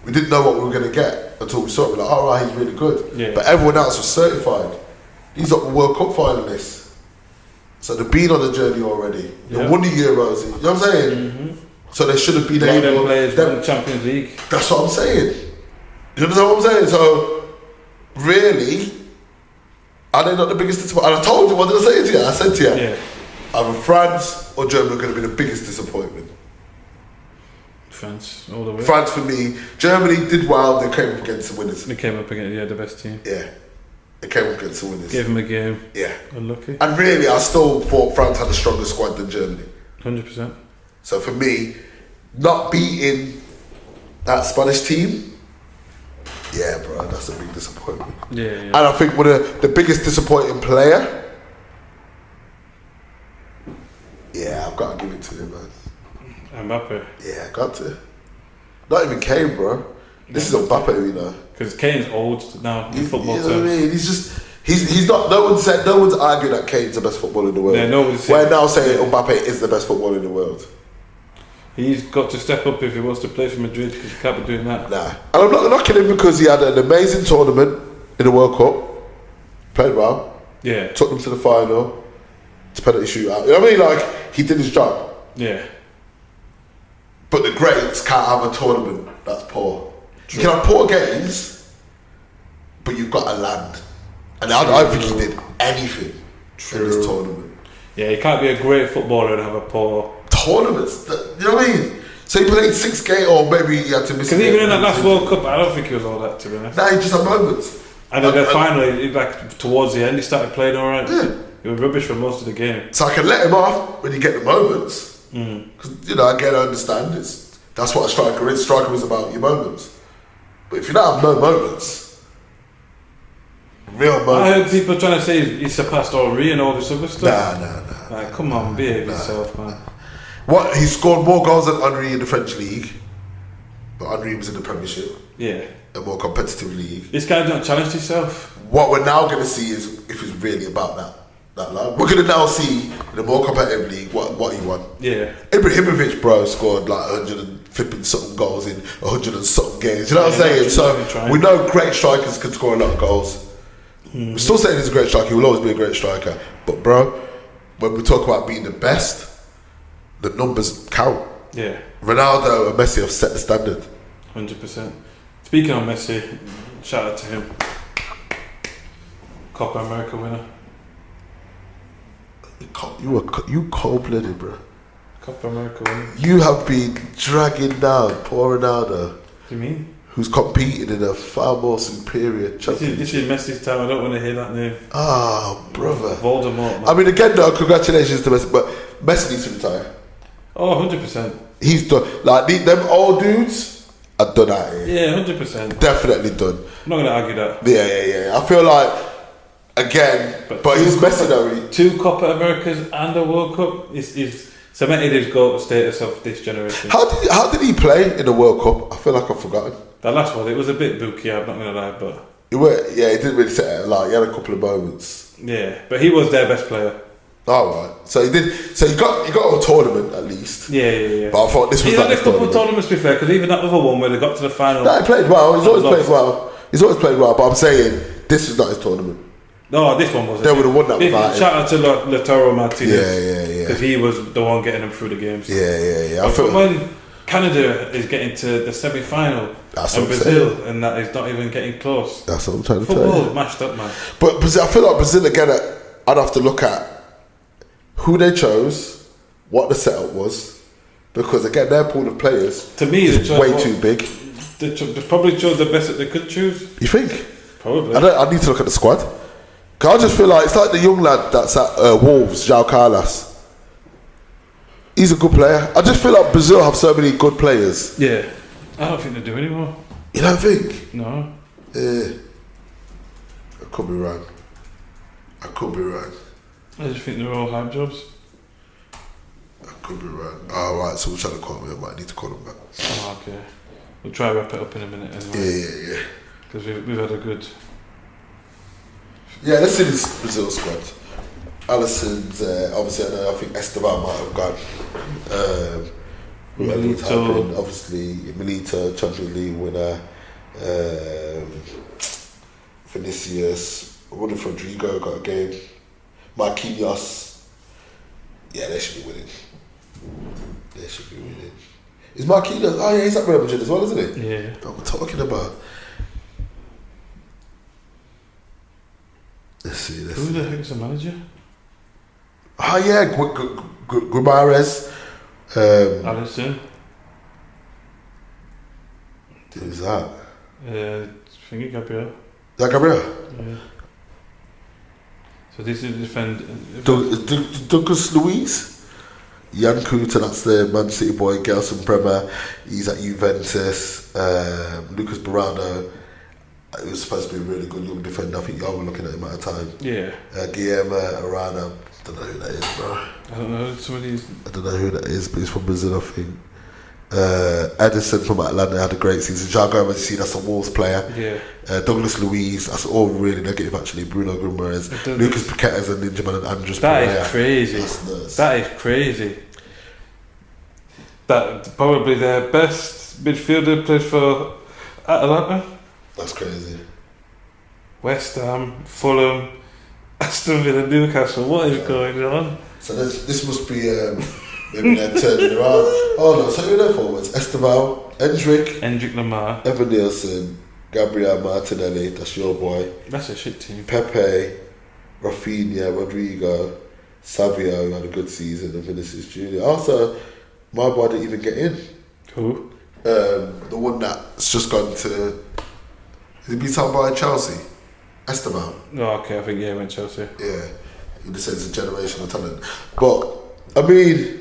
We didn't know what we were going to get until we saw it. We're like, all right, he's really good. Yeah. But everyone else was certified. These are World Cup finalists. So they've been on the journey already. They won the Euros. You know what I'm saying? So they should have been One of them able. players won the Champions League. That's what I'm saying. You understand what I'm saying? So, really, are they not the biggest disappointment? And I told you, what did I say to you? I said to you, Yeah. either France or Germany are going to be the biggest disappointment. France, all the way. France for me. Germany did well. They came up against the winners. They came up against the best team. Yeah. They came up against the winners. Gave them a game. Yeah. Unlucky. And really, I still thought France had a stronger squad than Germany. 100%. So for me, not beating that Spanish team, yeah, bro, that's a big disappointment. Yeah. And I think one of the biggest disappointing player, yeah, I've got to give it to him, man. Mbappe. Yeah, got to. Not even Kane, bro. This is Mbappe, you know. Because Kane's old now in football You know what I terms. mean? He's not. No one's arguing that Kane's the best footballer in the world. Yeah, nobody's We're saying- now saying Mbappe is the best footballer in the world. He's got to step up if he wants to play for Madrid because he can't be doing that. Nah, and I'm not knocking him because he had an amazing tournament in the World Cup. Played well. Yeah. Took them to the final. To penalty shootout. You know what I mean? Like, he did his job. Yeah. But the greats can't have a tournament that's poor. You can have poor games, but you've got to land. And I don't think he did anything in this tournament. Yeah, you can't be a great footballer and have a poor. Tournaments, you know what I mean? So he played 6 games, or maybe he had to miss. Because even in that last World Cup, I don't think he was all that, to be honest. Nah, he just had moments. And then finally, like towards the end, he started playing alright. Yeah. He was rubbish for most of the game. So I can let him off when you get the moments. Because, you know, again, I understand that's what a striker is. Striker is about your moments. But if you don't have no moments, real moments. I heard people trying to say he surpassed Henry and all this other stuff. Nah. Like, come on, behave yourself, man. What, he scored more goals than Henry in the French league, but Henry was in the Premiership, Yeah. a more competitive league. This guy's not challenged himself. What we're now going to see is if it's really about that line. We're going to now see in a more competitive league what he won. Yeah. Ibrahimovic, bro, scored like 150 something goals in 100 and something games. You know what I'm saying? So we know great strikers can score a lot of goals. We're still saying he's a great striker. He will always be a great striker. But bro, when we talk about being the best, the numbers count. Yeah. Ronaldo and Messi have set the standard. 100%. Speaking of Messi, shout out to him. Copa America winner. You cold-blooded, bro. Copa America winner. You have been dragging down poor Ronaldo, What do you mean? who's competing in a far more superior championship. This is Messi's time. I don't want to hear that name. Ah, brother. Voldemort, man. I mean, again, though, congratulations to Messi, but Messi needs to retire. Oh, 100%. He's done. Like, them old dudes are done out here. Yeah, 100%. Definitely done. I'm not going to argue that. Yeah. I feel like, again, but he's Messi, though. 2 Copa Americas and a World Cup is cemented his GOAT status of this generation. How did he play in the World Cup? I feel like I've forgotten. That last one, it was a bit booky, I'm not going to lie, but... He didn't really set it. Like, he had a couple of moments. Yeah, but he was their best player. All right. So he did. So he got a tournament at least. Yeah. But I thought this was He's not had a his couple of tournament. tournaments to be fair, because even that other one where they got to the final. No, he played well. He's always played well. But I'm saying this is not his tournament. No, this one wasn't. They would have won that without him. Shout out to Lautaro Martinez. Yeah. Because he was the one getting them through the games. Yeah. But when Canada is getting to the semi-final and Brazil, and that is not even getting close. That's what I'm trying to tell you. Football mashed up, man. But Brazil, I feel like Brazil again. I'd have to look at who they chose, what the setup was, because again their pool of players to me is way too big. They probably chose the best that they could choose. You think? Probably. I need to look at the squad. Cause I just feel like it's like the young lad that's at Wolves, João Carlos. He's a good player. I just feel like Brazil have so many good players. Yeah. I don't think they do anymore. You don't think? No. Yeah. I could be wrong. I just think they're all hype jobs. I could be wrong. Oh, right, so we're trying to call me. I might need to call him back. Oh, okay. We'll try to wrap it up in a minute anyway. Yeah. Because we've had a good... Yeah, let's see this Brazil squad. Alisson's, obviously, I think Esteban might have gone. Milito. Obviously, Milito, Champions League winner. Vinicius. I wonder if Rodrigo got a game. Marquinhos. Yeah, they should be winning. Is Marquinhos? Oh, yeah, he's at Real Madrid as well, isn't he? Yeah. What we're talking about. Let's see. Who the heck's the manager? Oh, yeah, Guimarães. Alisson. Who's that? Thingy Gabriel. Is that Gabriel? Yeah. So this is the defend. Douglas Luiz, Jan Kuta, that's the Man City boy. Gelson Bremer, he's at Juventus. Lucas Barano, he was supposed to be a really good young defender. I think y'all were looking at him at a time. Yeah. Guillermo Arana, I don't know who that is, bro. I don't know. Some of these. I don't know who that is, but he's from Brazil, I think. Edison from Atlanta had a great season. João Gomez, you see, that's a Wolves player. Yeah. Douglas Luiz, that's all really negative actually. Bruno Guimarães, Lucas Paqueta's a ninja man, and Andres That Pereira. is crazy. That's nuts. That is crazy. That probably their best midfielder plays for Atlanta. That's crazy. West Ham, Fulham, Aston Villa, Newcastle. What is going on? So this must be maybe they're turning around. Oh no, so who are their forwards? Esteval, Hendrik Lamar. Evan Nielsen, Gabriel Martinelli, that's your boy. That's a shit team. Pepe, Rafinha, Rodrigo, Savio had a good season, and Vinicius Junior. Also, my boy didn't even get in. Who? The one that's just gone to. He been signed by Chelsea. Esteban. Oh, okay, I think he went Chelsea. Yeah, he just says it's a generational talent. But I mean,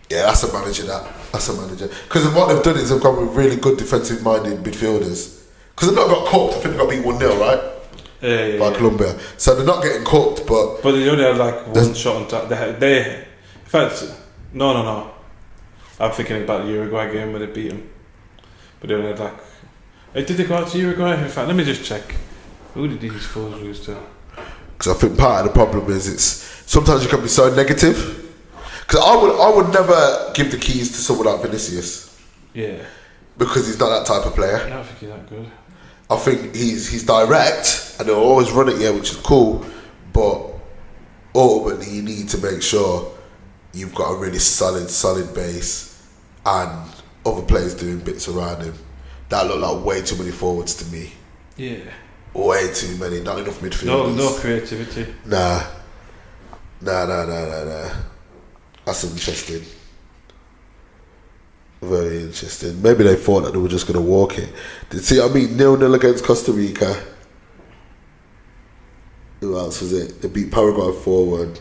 yeah, that's a manager. That's a manager. Because what they've done is they've gone with really good defensive-minded midfielders. Because they've not got cooked. I think they got beat 1-0, right? Yeah. By Colombia. So they're not getting cooked, but they only had like one shot on target. They, in fact, no. I'm thinking about the Uruguay game where they beat them. But they only had like. Did they go out to Uruguay? In fact, let me just check. Who did these fools lose to? Because I think part of the problem is it's sometimes you can be so negative. Because I would never give the keys to someone like Vinicius. Yeah. Because he's not that type of player. I don't think he's that good. I think he's direct and he'll always run it, yeah, which is cool. But ultimately, you need to make sure you've got a really solid base and other players doing bits around him. That look like way too many forwards to me. Yeah. Way too many, not enough midfielders. No creativity. Nah. That's interesting. Very interesting. Maybe they thought that they were just going to walk it. See, I mean, 0-0 against Costa Rica. Who else was it? They beat Paraguay 4-1.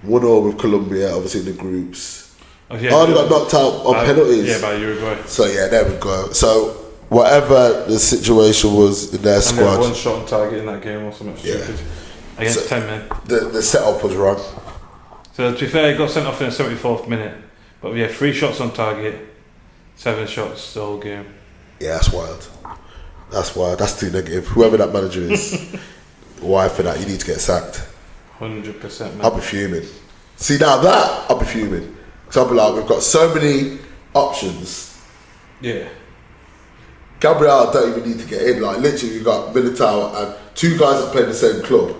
1-0 with Colombia, obviously in the groups. They got knocked out on penalties. Yeah, by Uruguay. So yeah, there we go. So whatever the situation was in their and squad, one shot on target in that game or something stupid against 10 men. The setup was wrong. So to be fair, he got sent off in the 74th minute. But yeah, 3 shots on target, 7 shots the whole game. Yeah, that's wild. That's wild. That's too negative. Whoever that manager is, why for that? You need to get sacked. 100%, man. I'll be fuming. See, now that, I'll be fuming. Because I'll be like, we've got so many options. Yeah. Gabriel don't even need to get in. Like, literally, you've got Militao and 2 guys that play in the same club.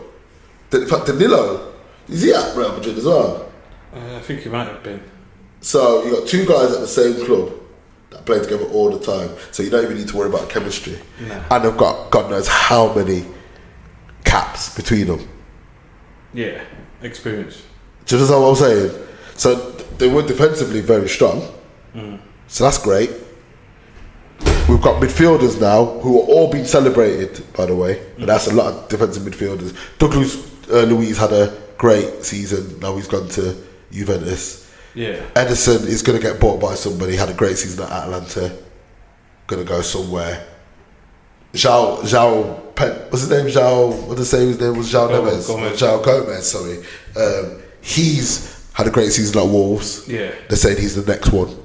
In fact, Danilo, is he at Real Madrid as well? I think he might have been. So, you've got 2 guys at the same club that play together all the time. So, you don't even need to worry about chemistry. No. And they've got God knows how many caps between them. Yeah, experience. Do you understand what I'm saying? So, they were defensively very strong. So, that's great. We've got midfielders now who are all being celebrated, by the way. And that's a lot of defensive midfielders. Douglas Luiz had a great season. Now he's gone to Juventus. Yeah. Edison is going to get bought by somebody. Had a great season at Atalanta. Going to go somewhere. What's his name? What did I say his name was? João Neves. João Gomez, sorry. He's had a great season at Wolves. Yeah. They're saying he's the next one.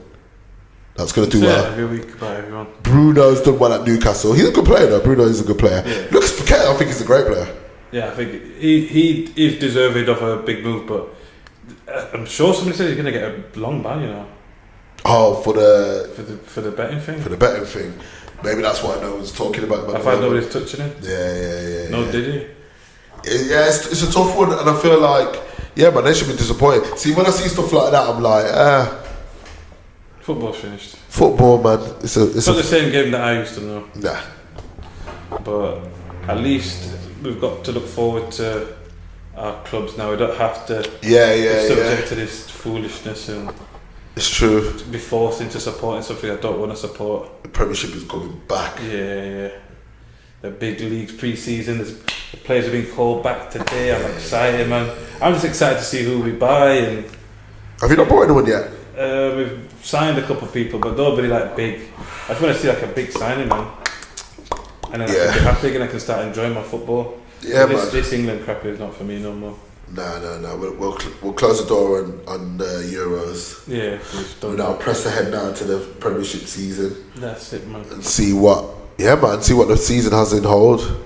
That's going to do well. Every week about everyone. Bruno's done well at Newcastle. He's a good player though. Bruno is a good player. Yeah. Lucas Paqueta, I think he's a great player. Yeah, I think he is deserving of a big move, but I'm sure somebody said he's going to get a long ban, you know. Oh, for the betting thing. For the betting thing. Maybe that's why no one's talking about it. I find nobody's touching it. Yeah. No, did he? Yeah, it's a tough one, and I feel like, yeah, man, they should be disappointed. See, when I see stuff like that, I'm like, Football's finished. Football, man. It's not the same game that I used to know. Nah. But at least we've got to look forward to our clubs now. We don't have to be subject to this foolishness and it's true. Be forced into supporting something I don't want to support. The Premiership is coming back. Yeah. The big leagues pre-season, the players have been called back today. I'm excited, man. I'm just excited to see who we buy. And have you not bought anyone yet? We've signed a couple of people, but nobody like big. I just want to see like a big signing, man. And then I can be happy and I can start enjoying my football. Yeah, this England crap is not for me no more. No. We'll close the door on Euros. Yeah, we'll now press ahead now to the Premiership season. That's it, man. And see what the season has in hold.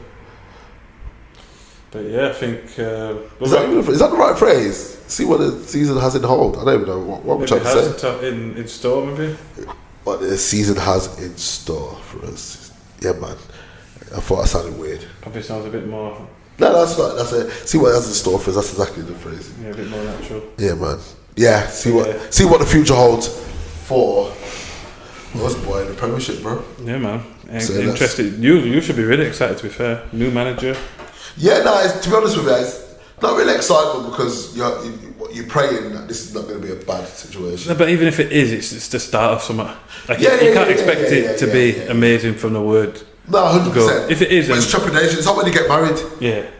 But yeah, I think is that the right phrase? See what the season has in hold. I don't even know what we're trying to say. In store, maybe. What the season has in store for us. Yeah, man. I thought that sounded weird. Probably sounds a bit more. No, that's right. That's it. See what it has in store for us. That's exactly the phrase. Yeah, a bit more natural. Yeah, man. Yeah. See what the future holds for us, boy, in the Premiership, bro. Yeah, man. So interested. You should be really excited. To be fair, new manager. Yeah, to be honest with you, it's not really excitement because you're praying that this is not going to be a bad situation. No, but even if it is, it's the start of something. Like you can't expect it to be amazing from the word. No, 100%. If it is, it's trepidation. It's not when you get married. Yeah.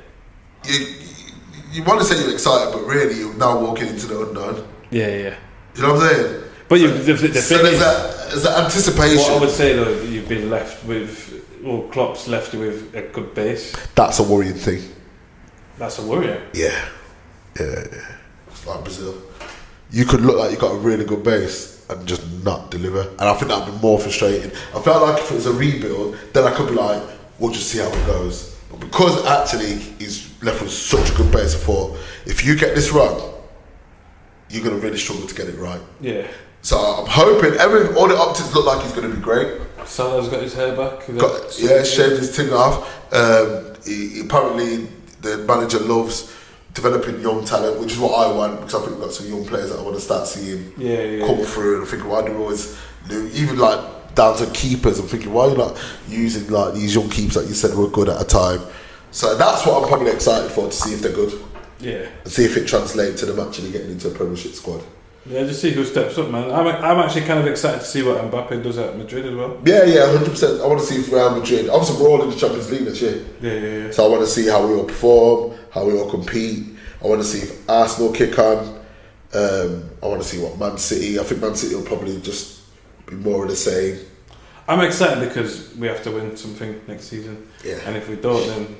You want to say you're excited, but really you're now walking into the unknown. Yeah. You know what I'm saying? But the thing is, there's that anticipation. What I would say though, you've been left with, Klopp's left you with a good base. That's a worrying thing. That's a worry. Yeah. It's like Brazil. You could look like you got a really good base and just not deliver, and I think that'd be more frustrating. I felt like if it was a rebuild, then I could be like, we'll just see how it goes. But because actually he's left with such a good base, I thought if you get this wrong, you're gonna really struggle to get it right. Yeah. So I'm hoping all the optics look like he's gonna be great. Salah's got his hair back. Shaved his thing off. He apparently the manager loves developing young talent, which is what I want, because I think we've got some young players that I want to start seeing come through. And I think why do we always do, even like down to keepers, I'm thinking why are you not using like these young keepers that you said were good at a time. So that's what I'm probably excited for, to see if they're good. Yeah. And see if it translates to them actually getting into a Premiership squad. Yeah, just see who steps up, man. I'm actually kind of excited to see what Mbappe does at Madrid as well. Yeah, 100%. I want to see if Real Madrid. Obviously, we're all in the Champions League this year. Yeah. So I want to see how we all perform, how we all compete. I want to see if Arsenal kick on. I want to see what Man City. I think Man City will probably just be more of the same. I'm excited because we have to win something next season. Yeah. And if we don't, then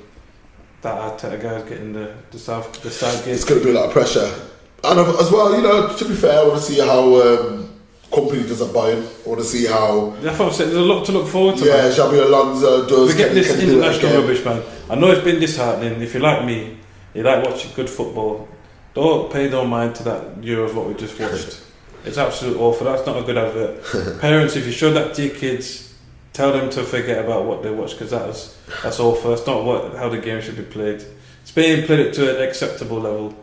that Arteta guy's getting the Southgate. It's going to be a lot of pressure. And as well, to be fair, I want to see how company does at Bayern. I want to see how. That's what I'm saying. There's a lot to look forward to. Yeah, Xabi Alonso does. Forget this international rubbish, man. I know it's been disheartening. If you're like me, You like watching good football. Don't pay no mind to that Euros what we just watched. It's absolute awful. That's not a good advert. Parents, if you show that to your kids, tell them to forget about what they watch because that's awful. That's not how the game should be played. Spain played it to an acceptable level,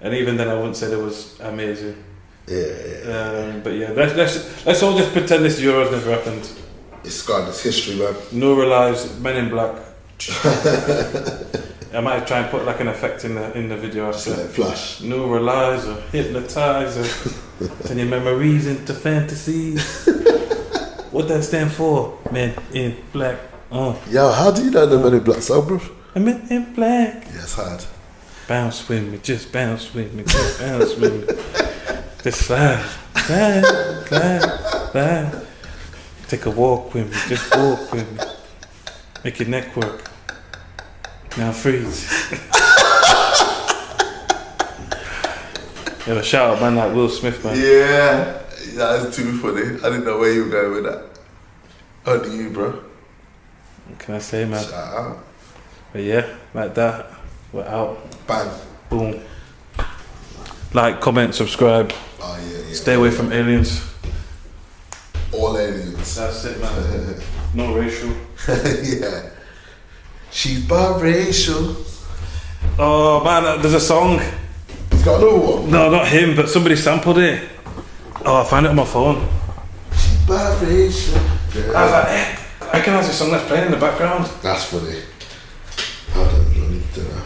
and even then, I wouldn't say it was amazing. But yeah, let's all just pretend this Euros never happened. It's gone. It's history, man. No relies, Men in Black. I might try and put like an effect in the video after. Just like flash. No relies or hypnotize or turn your memories into fantasies. What that stand for? Men in Black. Yo, how do you know the Men in Black song, bro? Men in Black. Yeah, it's hard. Bounce with me, just bounce with me, just bounce with me. Just slide, slide. Take a walk with me, just walk with me. Make your neck work. Now freeze. Yo, shout out man like Will Smith, man. Yeah, that's too funny. I didn't know where you were going with that. Only you, bro. What can I say, man? Shout out. But yeah, like that. We're out. Bang. Boom. Like, comment, subscribe. Oh yeah. Stay away from aliens. All aliens. That's it, man. No racial. Yeah. She's biracial. Oh man, there's a song. He's got another one. No, not him, but somebody sampled it. Oh, I found it on my phone. She's biracial. Girl. I was like, I recognise the song that's playing in the background. That's funny. I don't know.